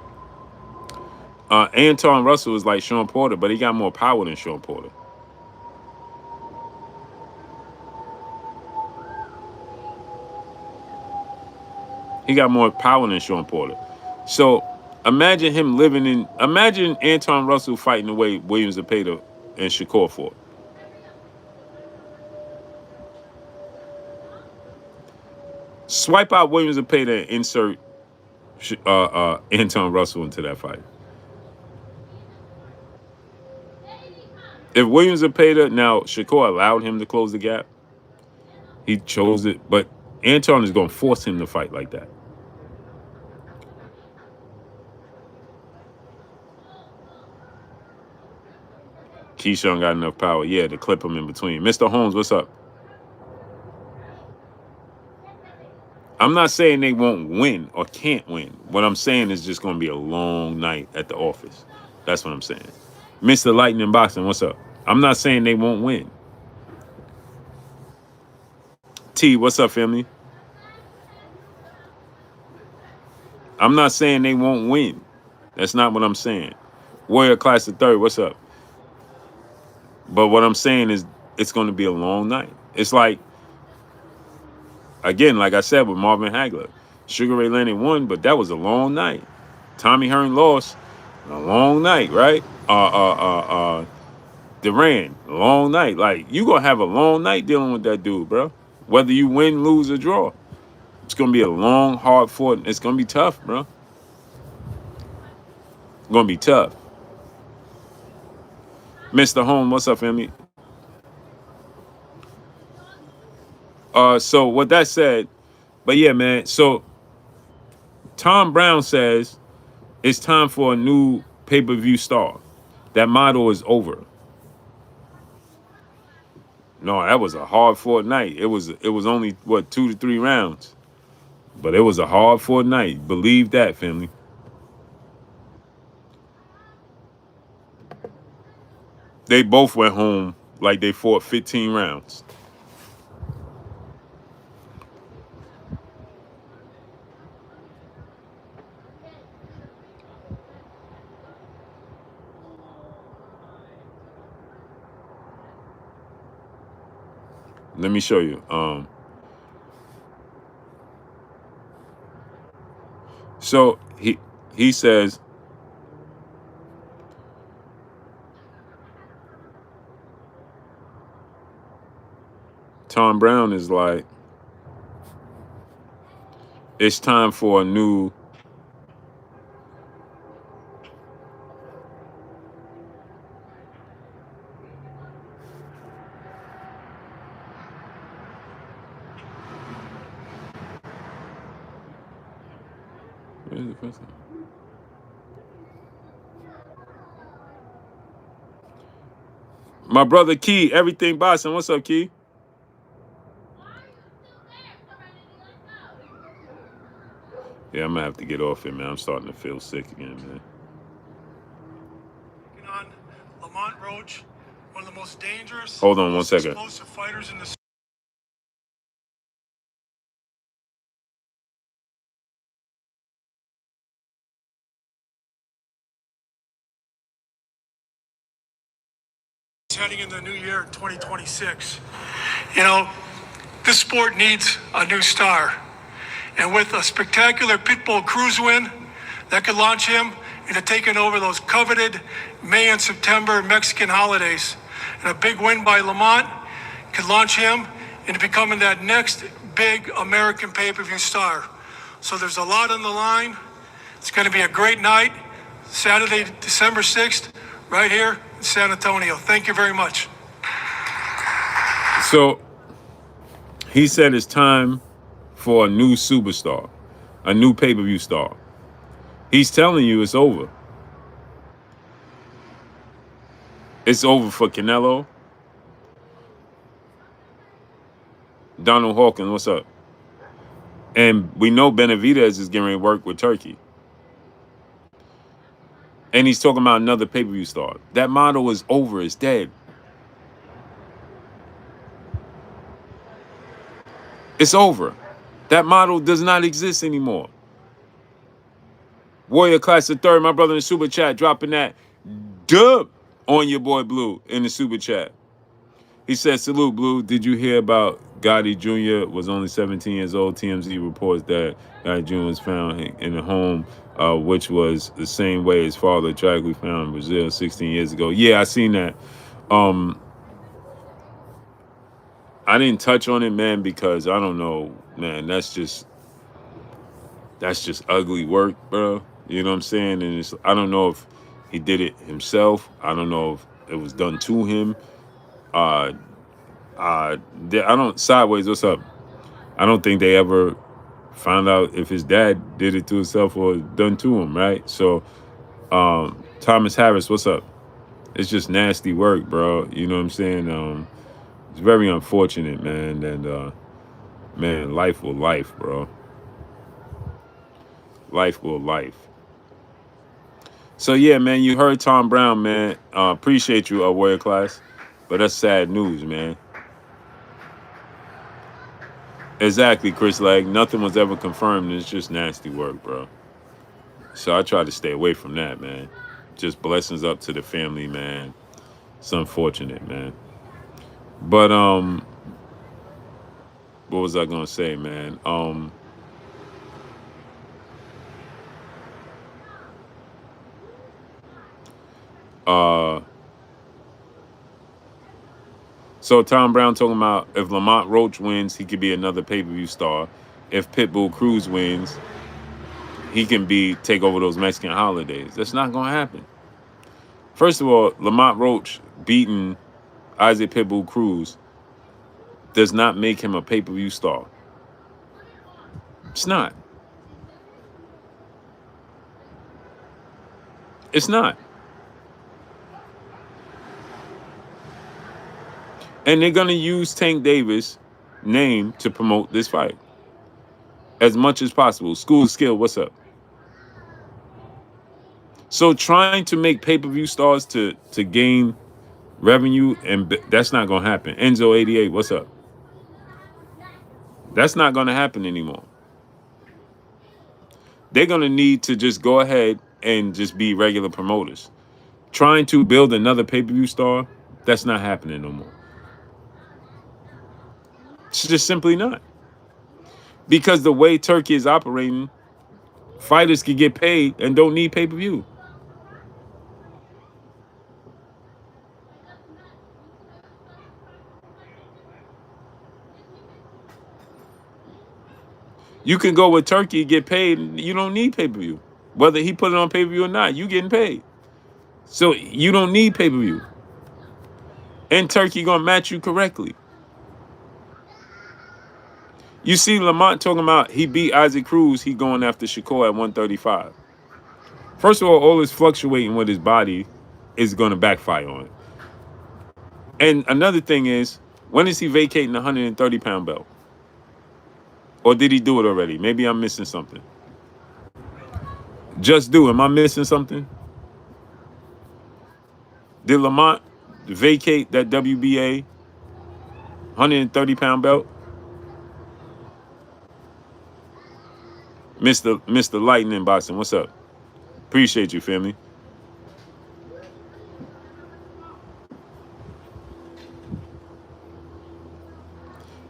Antuanne Russell is like Sean Porter, but he got more power than Sean Porter. He got more power than Sean Porter. So imagine imagine Antuanne Russell fighting the way Williams Zepeda and Shakur fought. Swipe out Williams Zepeda and insert Antuanne Russell into that fight. If Williams Zepeda, now Shakur allowed him to close the gap, he chose it, but Antuanne is going to force him to fight like that. Keyshawn got enough power, yeah, to clip him in between. Mr. Holmes, what's up? I'm not saying they won't win or can't win. What I'm saying is just going to be a long night at the office. That's what I'm saying. Mr. Lightning Boxing, what's up? I'm not saying they won't win. T, what's up, family? I'm not saying they won't win. That's not what I'm saying. Warrior Class of Third, what's up? But what I'm saying is it's going to be a long night. It's like, again, like I said with Marvin Hagler, Sugar Ray Leonard won, but that was a long night. Tommy Hearn lost, a long night, right? Duran, a long night. Like, you going to have a long night dealing with that dude, bro. Whether you win, lose, or draw. It's going to be a long, hard fought. It's going to be tough, bro. It's going to be tough. Mr. Home, what's up, family? So with that said, but yeah, man, so Tom Brown says it's time for a new pay-per-view star. That model is over. No, that was a hard-fought night. It was only, 2 to 3 rounds. But it was a hard-fought night. Believe that, family. They both went home like they fought 15 rounds. Let me show you. So he says, Tom Brown is like, it's time for a new where's the person? My brother Key, everything boxing. What's up, Key? Yeah, I'm gonna have to get off it, man. I'm starting to feel sick again, man. Roach, one of the most dangerous, Hold on one most second. explosive fighters in the heading into the new year, 2026. You know, this sport needs a new star. And with a spectacular Pitbull Cruz win, that could launch him into taking over those coveted May and September Mexican holidays. And a big win by Lamont could launch him into becoming that next big American pay-per-view star. So there's a lot on the line. It's going to be a great night, Saturday, December 6th, right here in San Antonio. Thank you very much. So he said it's time for a new superstar, a new pay-per-view star. He's telling you it's over. It's over for Canelo. Donald Hawkins, what's up? And we know Benavidez is getting ready to work with Turki. And he's talking about another pay-per-view star. That model is over. It's dead. It's over. That model does not exist anymore. Warrior Class the Third, my brother in the super chat, dropping that dub on your boy Blue in the super chat. He said, salute, Blue. Did you hear about Gotti Jr. was only 17 years old? TMZ reports that Gotti Jr. was found in a home, which was the same way his father tragically found in Brazil 16 years ago. Yeah, I seen that. I didn't touch on it, man, because I don't know, man. That's just ugly work, bro. You know what I'm saying? And I don't know if he did it himself. I don't know if it was done to him. I don't, Sideways, what's up? I don't think they ever found out if his dad did it to himself or done to him, right? So, Thomas Harris, what's up? It's just nasty work, bro. You know what I'm saying? It's very unfortunate, man. And, man, life will life, bro. Life will life. So, yeah, man, you heard Tom Brown, man. Appreciate you, Warrior Class. But that's sad news, man. Exactly, Chris Leg. Nothing was ever confirmed. It's just nasty work, bro. So I try to stay away from that, man. Just blessings up to the family, man. It's unfortunate, man. But what was I gonna say, man? So Tom Brown talking about if Lamont Roach wins, he could be another pay-per-view star. If Pitbull Cruz wins, he can take over those Mexican holidays. That's not gonna happen. First of all, Lamont Roach beating Isaac Pitbull Cruz does not make him a pay-per-view star. It's not. It's not. And they're going to use Tank Davis' name to promote this fight as much as possible. School of Skill, what's up? So trying to make pay-per-view stars to gain revenue, and that's not going to happen. Enzo88, what's up? That's not going to happen anymore. They're going to need to just go ahead and just be regular promoters. Trying to build another pay-per-view star, that's not happening no more. It's just simply not. Because the way Turkey is operating, fighters can get paid and don't need pay-per-view. You can go with Turkey, get paid, and you don't need pay-per-view. Whether he put it on pay-per-view or not, you getting paid. So you don't need pay-per-view. And Turkey gonna match you correctly. You see Lamont talking about he beat Isaac Cruz, he going after Shakur at 135. First of all this fluctuating with his body is gonna backfire on it. And another thing is, when is he vacating the 130-pound belt? Or did he do it already? Maybe I'm missing something. Just do. Am I missing something? Did Lamont vacate that WBA 130-pound belt? Mr. Lightning Boxing, what's up? Appreciate you, family.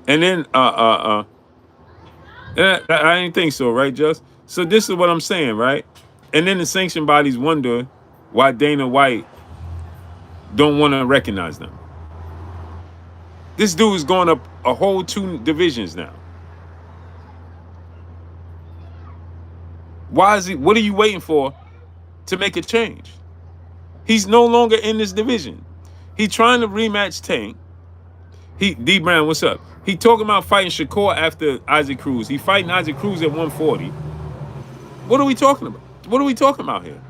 And then I didn't think so, right, Just? So this is what I'm saying, right? And then the sanction bodies wonder why Dana White don't want to recognize them. This dude is going up a whole 2 divisions now. Why is he? What are you waiting for to make a change? He's no longer in this division. He's trying to rematch Tank. D Brown, what's up? He talking about fighting Shakur after Isaac Cruz. He fighting Isaac Cruz at 140. What are we talking about? What are we talking about here?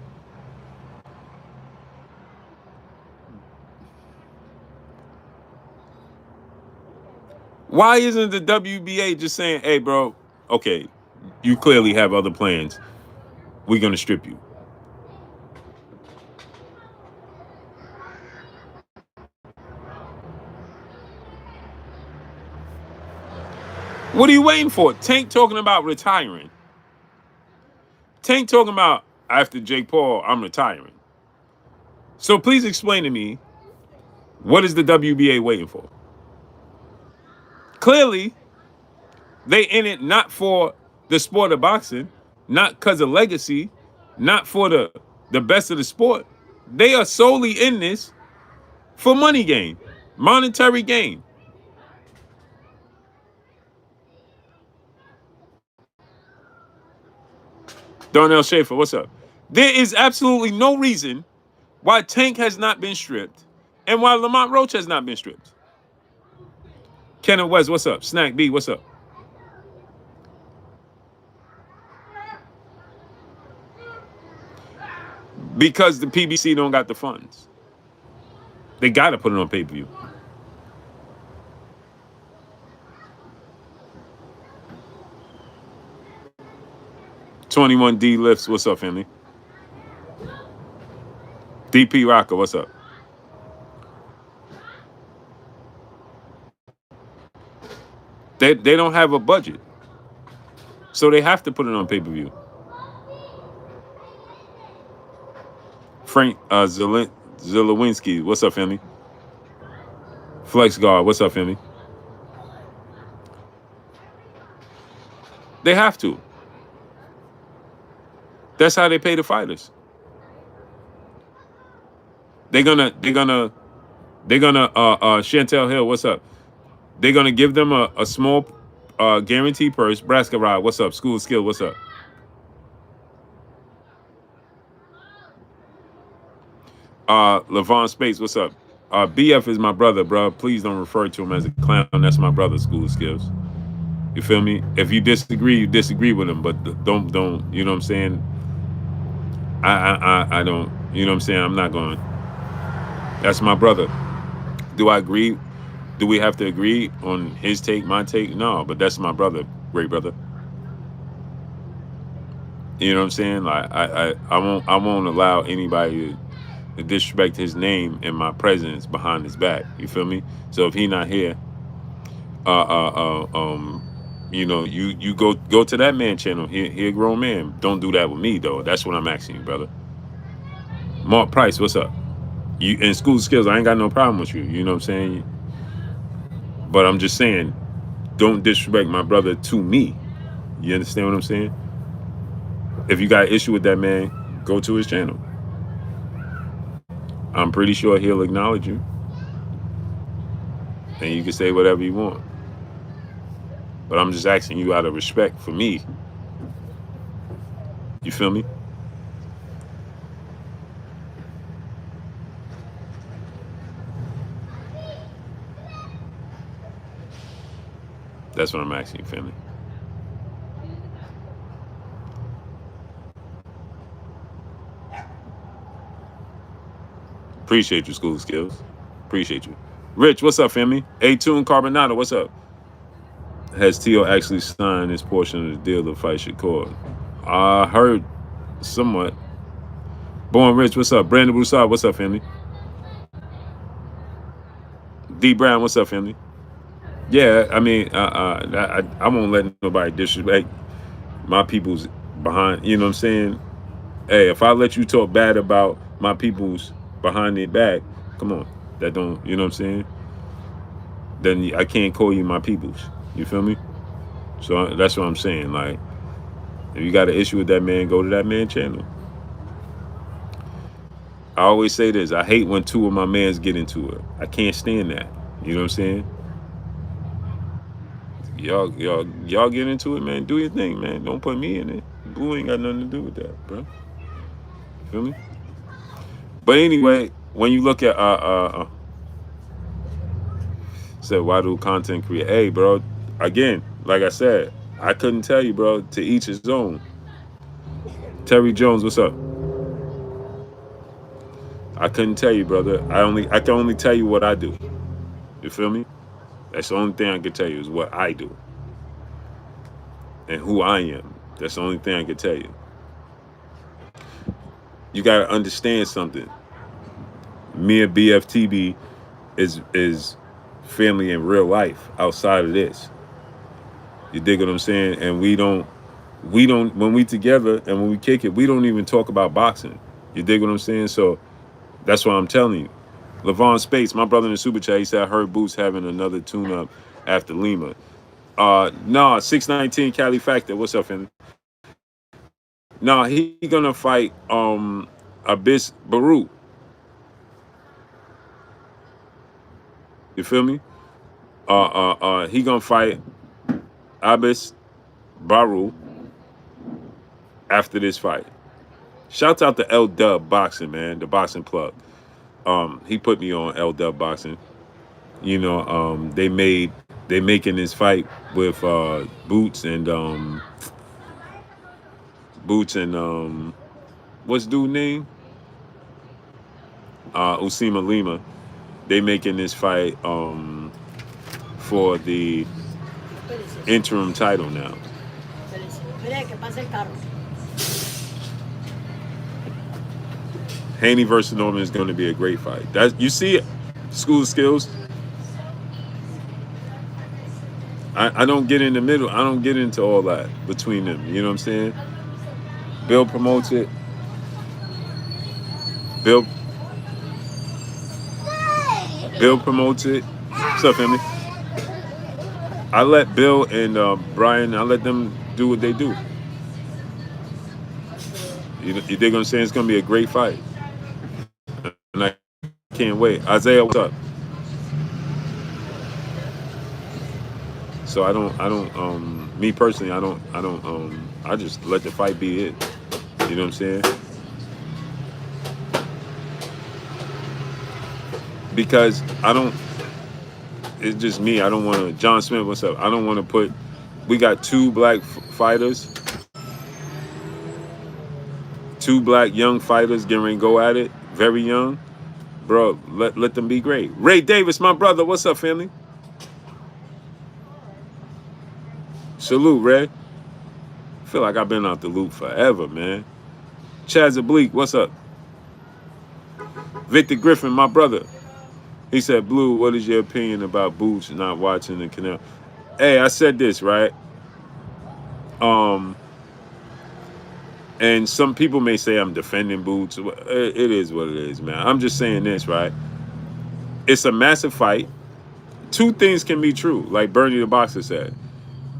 Why isn't the WBA just saying, hey, bro, okay, you clearly have other plans. We're going to strip you. What are you waiting for? Tank talking about retiring. Tank talking about, after Jake Paul, I'm retiring. So please explain to me, what is the WBA waiting for? Clearly, they in it not for the sport of boxing, not because of legacy, not for the best of the sport. They are solely in this for money gain, monetary gain. Darnell Schaefer, what's up? There is absolutely no reason why Tank has not been stripped and why Lamont Roach has not been stripped. Kenneth West, what's up? Snack B, what's up? Because the PBC don't got the funds. They got to put it on pay-per-view. $21D Lifts, what's up, family? DP Rocker, what's up? They don't have a budget. So they have to put it on pay-per-view. Frank Zelowinski, what's up, family? Flex Guard, what's up, family? They have to. That's how they pay the fighters. They're gonna Chantel Hill, what's up? They're gonna give them a small guarantee purse. Braska Rod, what's up? School of Skill, what's up? Levon Space, what's up? BF is my brother, bro. Please don't refer to him as a clown. That's my brother, School of Skills. You feel me? If you disagree with him, but don't, you know what I'm saying? I don't, you know what I'm saying? I'm not going. That's my brother. Do I agree? Do we have to agree on his take, my take? No, but that's my brother, great brother. You know what I'm saying? Like I won't allow anybody to disrespect his name and my presence behind his back. You feel me? So if he not here, you know, you go to that man channel. He a grown man. Don't do that with me though. That's what I'm asking you, brother. Mark Price, what's up? You in School of Skills, I ain't got no problem with you. You know what I'm saying? But I'm just saying, don't disrespect my brother to me. You understand what I'm saying? If you got an issue with that man, go to his channel. I'm pretty sure he'll acknowledge you. And you can say whatever you want. But I'm just asking you out of respect for me. You feel me? That's what I'm asking you, family. Appreciate you, School of Skills. Appreciate you. Rich, what's up, family? A2 Carbonado, what's up? Has Tio actually signed his portion of the deal to fight Shakur? I heard somewhat. Born Rich, what's up? Brandon Broussard, what's up, family? D Brown, what's up, family? Yeah, I mean, I won't let nobody disrespect my people's behind. You know what I'm saying? Hey, if I let you talk bad about my people's behind their back, come on, that don't. You know what I'm saying? Then I can't call you my people's. You feel me? So that's what I'm saying. Like, if you got an issue with that man, go to that man channel. I always say this. I hate when two of my mans get into it. I can't stand that. You know what I'm saying? Y'all get into it, man. Do your thing, man. Don't put me in it. Blue ain't got nothing to do with that, bro. Feel me? But anyway, when you look at said why do content create? Hey, bro. Again, like I said, I couldn't tell you, bro. To each his own. Terry Jones, what's up? I couldn't tell you, brother. I can only tell you what I do. You feel me? That's the only thing I can tell you is what I do. And who I am. That's the only thing I can tell you. You gotta understand something. Me and BFTB is family in real life outside of this. You dig what I'm saying? And we don't when we together and when we kick it, we don't even talk about boxing. You dig what I'm saying? So that's what I'm telling you. Levon Spates, my brother in the super chat, he said I heard Boots having another tune-up after Lima. No, 619 Cali Factor. What's up, family? No, he gonna fight Abyss Baruch. You feel me? He gonna fight Abyss Baruch after this fight. Shouts out to L Dub Boxing, man, the boxing plug. He put me on L Dub Boxing. You know, they making this fight with Boots and what's dude name? Usima Lima. They making this fight for the interim title now. Haney versus Norman is going to be a great fight. You see it, School of Skills. I don't get in the middle. I don't get into all that between them. You know what I'm saying? Bill promotes it. Bill promotes it. What's up, family? I let Bill and Brian, I let them do what they do. You dig what I'm saying? It's going to be a great fight. And I can't wait. Isaiah, what's up? So I don't me personally, I just let the fight be it. You know what I'm saying? Because it's just me. I don't want to, John Smith, what's up? I don't want to put, we got two black fighters, two black young fighters getting ready to go at it, very young. Bro, let them be great. Ray Davis, my brother, what's up, family? Salute, Ray. I feel like I've been out the loop forever, man. Chaz Oblique, what's up? Victor Griffin, my brother. He said, Blue, what is your opinion about Boots not watching the canal? Hey, I said this, right? And some people may say I'm defending Boots. It is what it is, man. I'm just saying this, right? It's a massive fight. Two things can be true, like Bernie the Boxer said.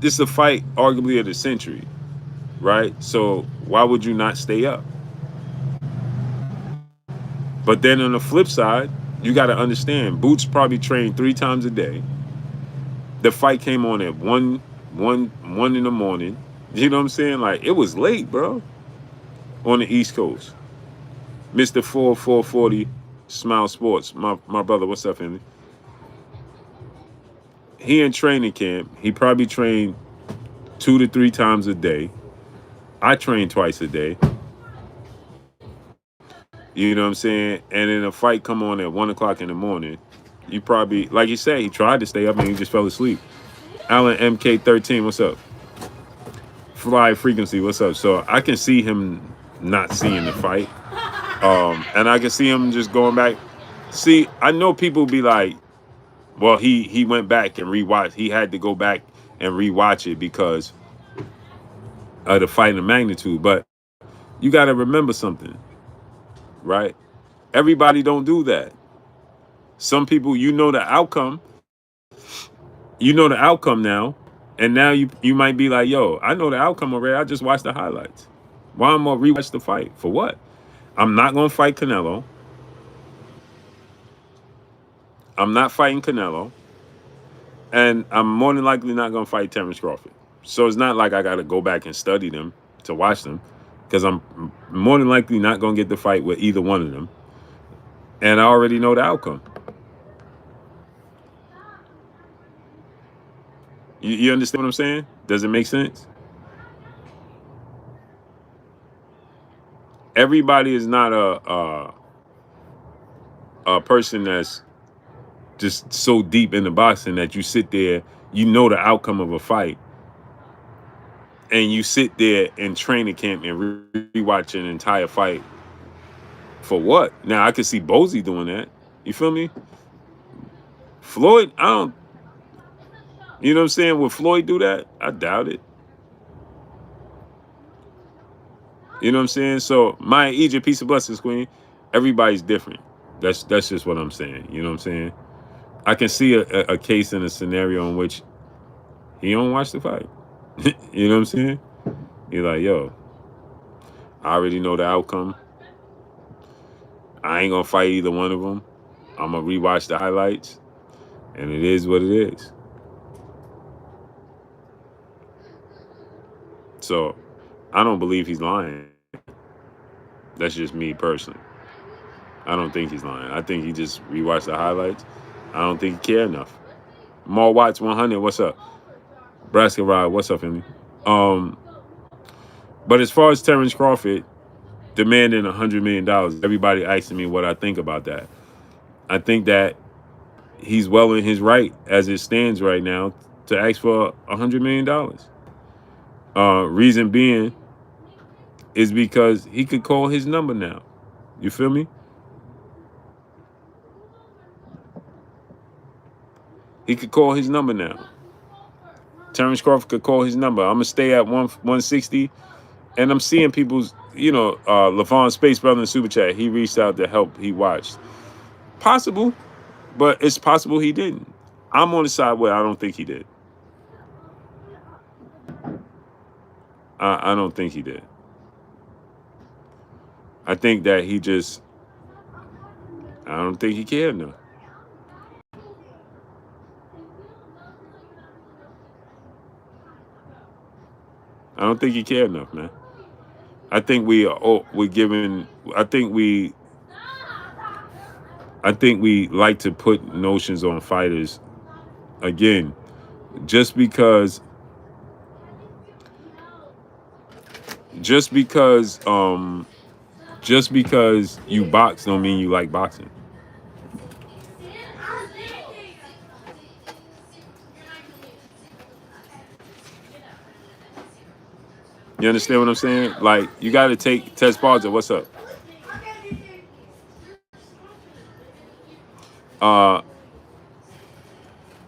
This is a fight, arguably, of the century, right? So why would you not stay up? But then on the flip side, you got to understand, Boots probably trained 3 times a day. The fight came on at 1 in the morning. You know what I'm saying? Like, it was late, bro, on the East Coast. Mr. 440 Smile Sports, my brother, what's up, family? He in training camp. He probably trained 2 to 3 times a day. I train twice a day. You know what I'm saying? And then a fight come on at 1 o'clock in the morning. You probably, like you said, he tried to stay up and he just fell asleep. Alan MK13, what's up? Fly Frequency, what's up? So I can see him not seeing the fight. And I can see him just going back. See, I know people be like, Well, he went back and rewatched. He had to go back and rewatch it because of the fight and magnitude. But you got to remember something, right? Everybody don't do that. Some people, you know the outcome now, and now you might be like, yo, I know the outcome already. I just watched the highlights. Why am I gonna rewatch the fight? For what? I'm not gonna fight Canelo. I'm not fighting Canelo, and I'm more than likely not gonna fight Terence Crawford. So it's not like I gotta go back and study them to watch them, because I'm more than likely not gonna get the fight with either one of them, and I already know the outcome. You understand what I'm saying? Does it make sense? Everybody is not a person that's just so deep in the boxing that you sit there, you know the outcome of a fight, and you sit there in training camp and rewatch an entire fight for what? Now I could see Bozy doing that. You feel me? Floyd, I don't. You know what I'm saying? Would Floyd do that? I doubt it. You know what I'm saying? So Maya Egypt, peace of blessings, Queen. Everybody's different. That's just what I'm saying. You know what I'm saying? I can see a case in a scenario in which he don't watch the fight. You know what I'm saying? You're like, yo, I already know the outcome. I ain't gonna fight either one of them. I'm gonna rewatch the highlights, and it is what it is. So I don't believe he's lying. That's just me personally. I don't think he's lying. I think he just rewatched the highlights. I don't think he cared enough. Maul Watts 100, what's up? Braska Rod, what's up, Emmy? But as far as Terence Crawford demanding $100 million, everybody asking me what I think about that. I think that he's well in his right as it stands right now to ask for $100 million. Reason being is because he could call his number now. You feel me? He could call his number now. Terence Crawford could call his number. I'm gonna stay at 160, and I'm seeing people's, LaVon Space Brother in Super Chat. He reached out to help. He watched. Possible, but it's possible he didn't. I'm on the side where I don't think he did. I don't think he did. I think that he just. I don't think he cared enough. I don't think he cared enough, man. I think we're giving. I think we like to put notions on fighters again, just because just because just because you box don't mean you like boxing. You understand what I'm saying? Like, you got to take Tez Parzer. What's up? Uh,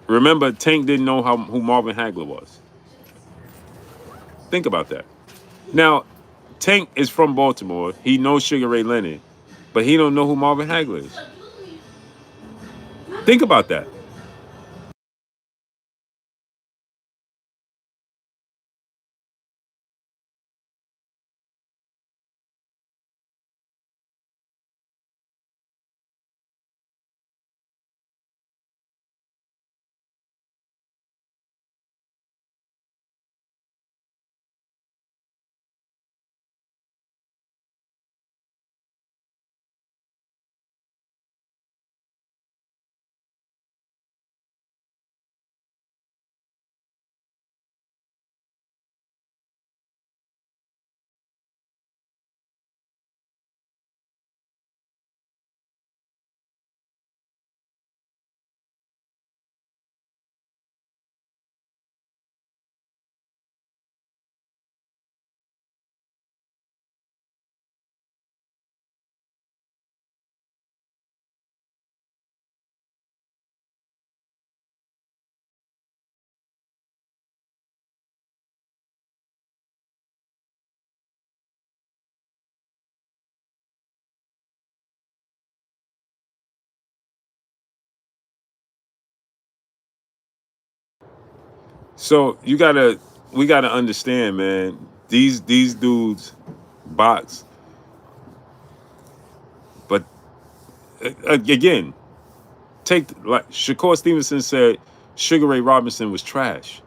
remember, Tank didn't know who Marvin Hagler was. Think about that. Now, Tank is from Baltimore. He knows Sugar Ray Leonard, but he don't know who Marvin Hagler is. Think about that. So we gotta understand, man. These dudes box, but again, like Shakur Stevenson said, Sugar Ray Robinson was trash.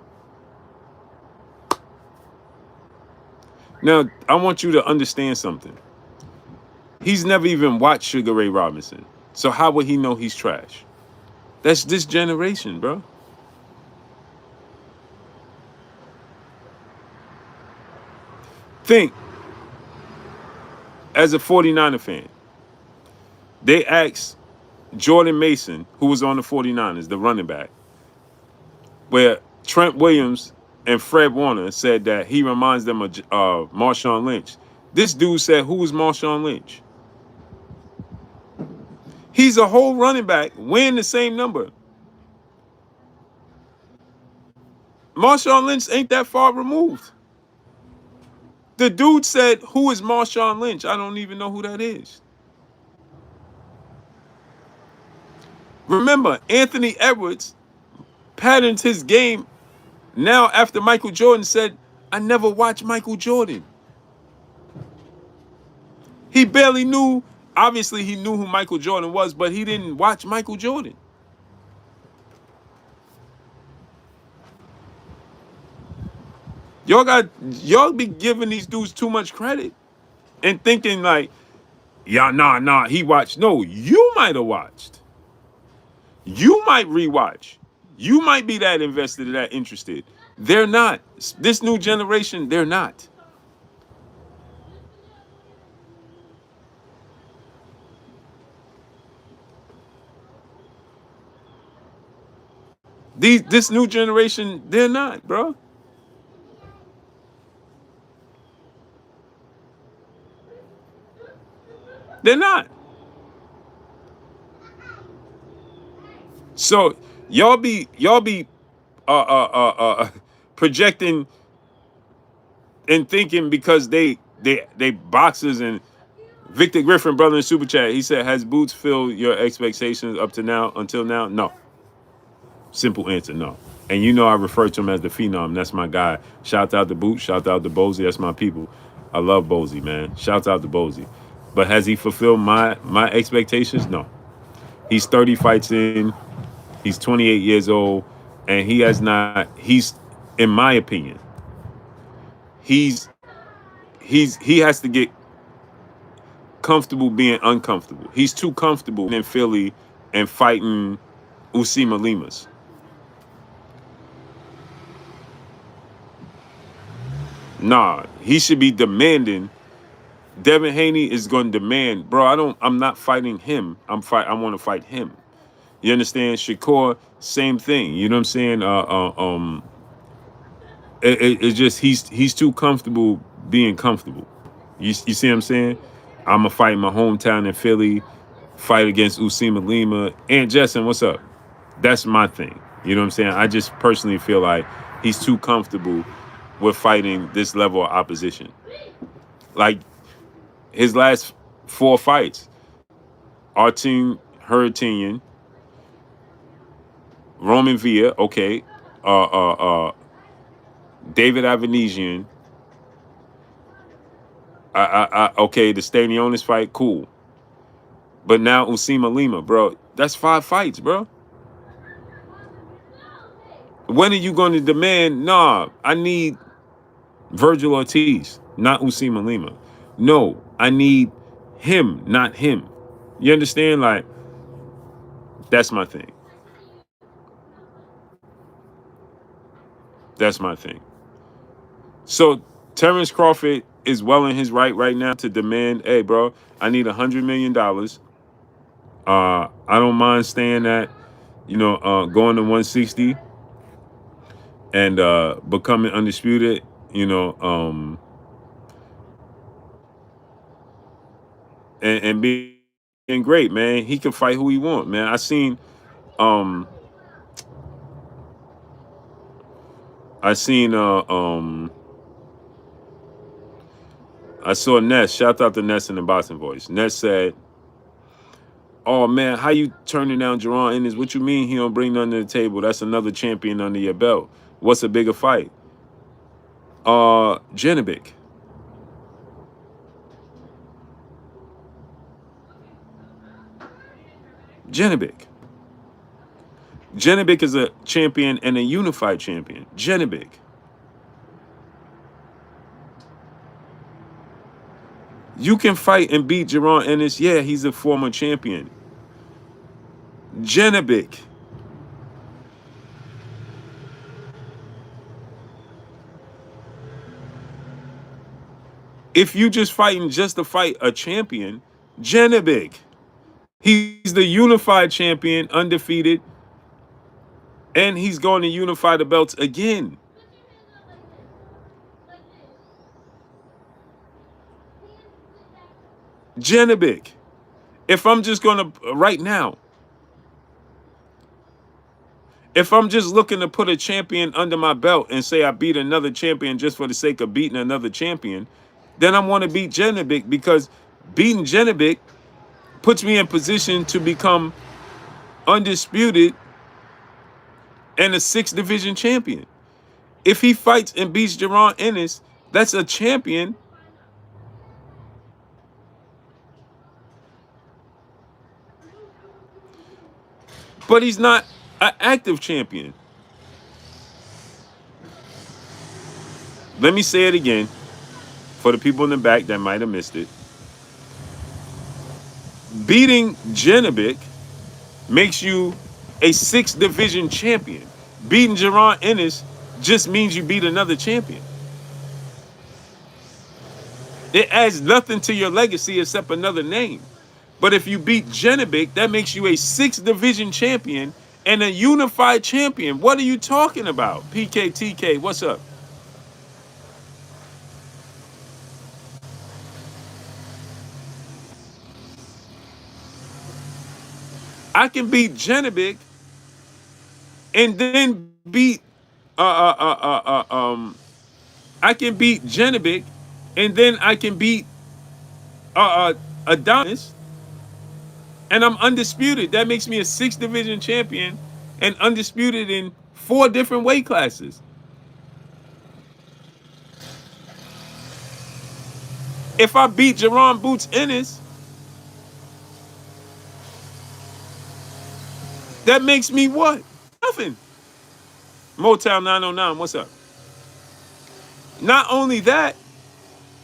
Now I want you to understand something. He's never even watched Sugar Ray Robinson, so how would he know he's trash? That's this generation, bro. Think, as a 49er fan, they asked Jordan Mason, who was on the 49ers, the running back, where Trent Williams and Fred Warner said that he reminds them of Marshawn Lynch. This dude said, who was Marshawn Lynch? He's a whole running back wearing the same number. Marshawn Lynch ain't that far removed. The dude said, who is Marshawn Lynch? I don't even know who that is. Remember, Anthony Edwards patterns his game now after Michael Jordan said, I never watched Michael Jordan. He barely knew, obviously he knew who Michael Jordan was, but he didn't watch Michael Jordan. Y'all be giving these dudes too much credit and thinking like, yeah, nah, he watched. No, you might have watched. You might rewatch. You might be that invested, that interested. They're not. This new generation, they're not. This new generation, they're not, bro. They're not. So y'all be projecting and thinking because they boxers. And Victor Griffin, brother in Super Chat, he said, has Boots filled your expectations up to now, until now? No. Simple answer, no. And you know I refer to him as the Phenom. That's my guy. Shout out to Boots. Shout out to Bozy. That's my people. I love Bozy, man. Shout out to Bozy. But has he fulfilled my expectations? No. He's 30 fights in. He's 28 years old. And he has not, in my opinion, he has to get comfortable being uncomfortable. He's too comfortable in Philly and fighting Usima Limas. Nah, he should be demanding. Devin Haney is going to demand, bro. I'm not fighting him. I want to fight him. You understand? Shakur, same thing. You know what I'm saying? It's just he's too comfortable being comfortable. You see what I'm saying? I'm gonna fight my hometown in Philly, fight against Usima Lima. Aunt Jessen, what's up? That's my thing. You know what I'm saying? I just personally feel like he's too comfortable with fighting this level of opposition. Like his last 4 fights, Artur Hurtinian, Roman Villa, okay, David Avanesian, okay, the Stanionis fight, cool. But now Usima Lima, bro, that's 5 fights, bro. When are you going to demand, nah, I need Virgil Ortiz, not Usima Lima. No, I need him, not him. You understand? Like, that's my thing. That's my thing. So Terence Crawford is well in his right now to demand, hey, bro, I need $100 million. I don't mind staying at, going to 160 and becoming undisputed, and being great, man. He can fight who he want, man. I saw Ness. Shout out to Ness in the boxing voice. Ness said, oh man, how you turning down Jerron Ennis? What you mean he don't bring nothing to the table? That's another champion under your belt. What's a bigger fight? Janibek. Janibek. Janibek is a champion and a unified champion. Janibek. You can fight and beat Jaron Ennis. Yeah, he's a former champion. Janibek. If you just fighting just to fight a champion, Janibek. He's the unified champion, undefeated, and he's going to unify the belts again. Janibek. If I'm just going to, right now, if I'm just looking to put a champion under my belt and say I beat another champion just for the sake of beating another champion, then I want to beat Janibek, because beating Janibek puts me in position to become undisputed and a 6th division champion. If he fights and beats Jaron Ennis, that's a champion. But he's not an active champion. Let me say it again for the people in the back that might have missed it. Beating Janibek makes you a 6th division champion. Beating Jaron Ennis just means you beat another champion. It adds nothing to your legacy except another name. But if you beat Janibek, that makes you a 6th division champion and a unified champion. What are you talking about? PKTK, what's up? I can beat Janibek and then beat I can beat Janibek and then I can beat Adonis, and I'm undisputed. That makes me a 6th division champion and undisputed in 4 different weight classes. If I beat Jaron Boots Ennis, that makes me what? Nothing. Motown 909, what's up? Not only that,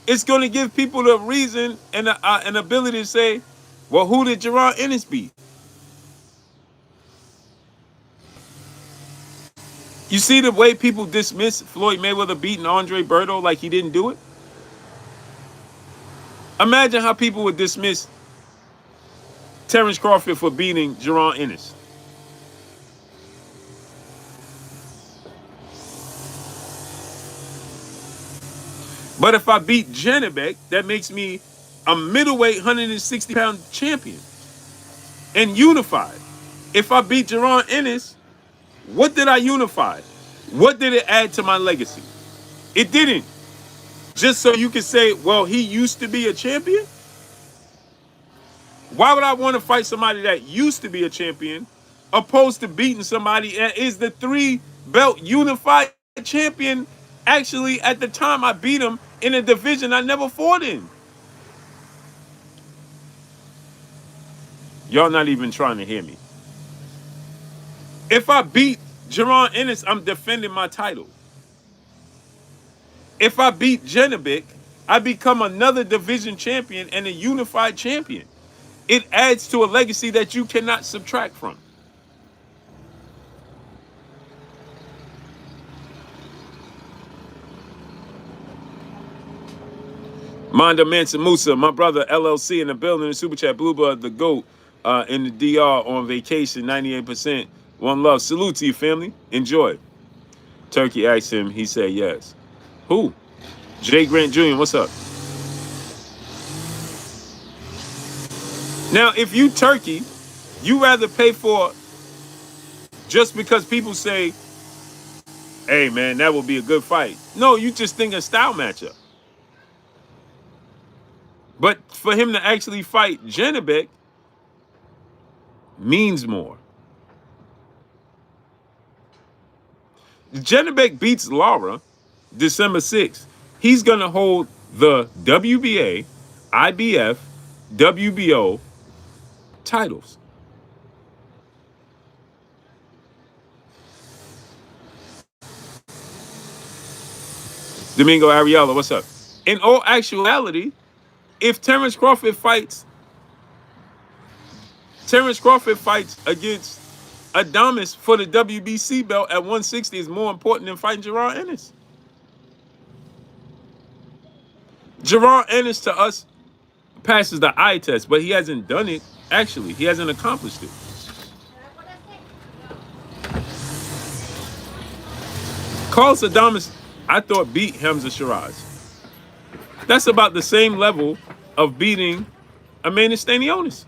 it's going to give people the reason and an ability to say, well, who did Jaron Ennis beat? You see the way people dismiss Floyd Mayweather beating Andre Berto like he didn't do it? Imagine how people would dismiss Terence Crawford for beating Jaron Ennis. But if I beat Janibek, that makes me a middleweight 160-pound champion and unified. If I beat Jaron Ennis, what did I unify? What did it add to my legacy? It didn't. Just so you can say, well, he used to be a champion? Why would I want to fight somebody that used to be a champion opposed to beating somebody that is the 3-belt unified champion? Actually, at the time, I beat him in a division I never fought in. Y'all not even trying to hear me. If I beat Jaron Ennis, I'm defending my title. If I beat Janibek, I become another division champion and a unified champion. It adds to a legacy that you cannot subtract from. Manda Manson Musa, my brother LLC in the building, the Super Chat, Bluebird, the GOAT in the DR on vacation, 98%. One love. Salute to you, family. Enjoy. Turki asked him, he said yes. Who? Jay Grant Jr., what's up? Now, if you Turki, you rather pay for just because people say, hey, man, that would be a good fight. No, you just think a style matchup. But for him to actually fight Janibek means more. Janibek beats Lara December 6th. He's going to hold the WBA, IBF, WBO titles. Domingo Ariella, what's up? In all actuality, if Terence Crawford fights against Adames for the WBC belt at 160 is more important than fighting Gerard Ennis. Gerard Ennis to us passes the eye test, but he hasn't done it. Actually, he hasn't accomplished it. Carlos Adames, I thought, beat Hamza Shiraz. That's about the same level of beating Amanda Stanionis.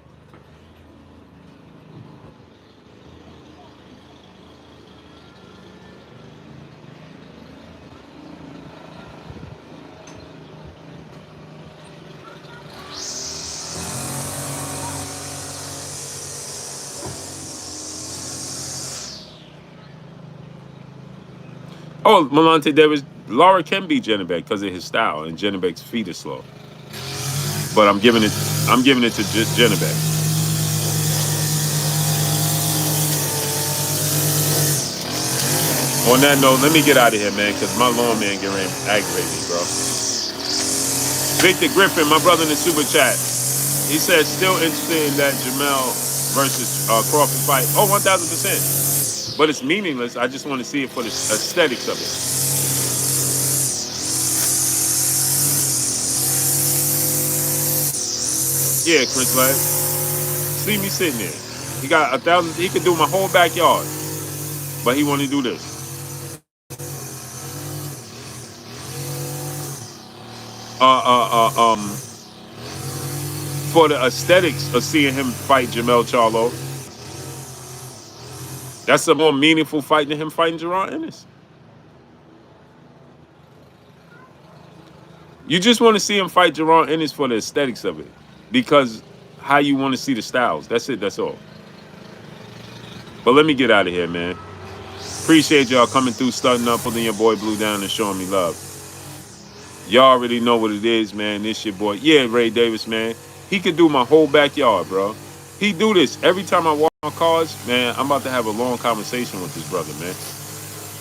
Oh, Malante Davis, Lara can beat Janibek because of his style, and Janibek's feet are slow. But I'm giving it to Janibek. On that note, let me get out of here, man, because my lawn man getting ready to aggravate me, bro. Victor Griffin, my brother in the super chat, he said still interested in that Jamel versus Crawford fight. Oh, 1,000%. But it's meaningless. I just want to see it for the aesthetics of it. Yeah, Chris Ladd. See me sitting there. He got 1,000. He could do my whole backyard, but he want to do this. For the aesthetics of seeing him fight Jamel Charlo, that's a more meaningful fight than him fighting Gerard Ennis. You just want to see him fight Gerard Ennis for the aesthetics of it, because how you want to see the styles. That's it. That's all. But let me get out of here, man. Appreciate y'all coming through, starting up, putting your boy Blue down, and showing me love. Y'all already know what it is, man. This your boy. Yeah, Ray Davis, man. He could do my whole backyard, bro. He do this every time I walk my cars, man. I'm about to have a long conversation with this brother, man.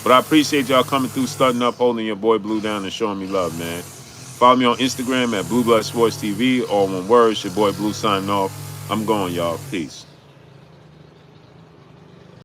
But I appreciate y'all coming through, starting up, holding your boy Blue down, and showing me love, man. Follow me on Instagram at Blue Blood Sports TV. All one word. It's your boy Blue signing off. I'm going, y'all. Peace.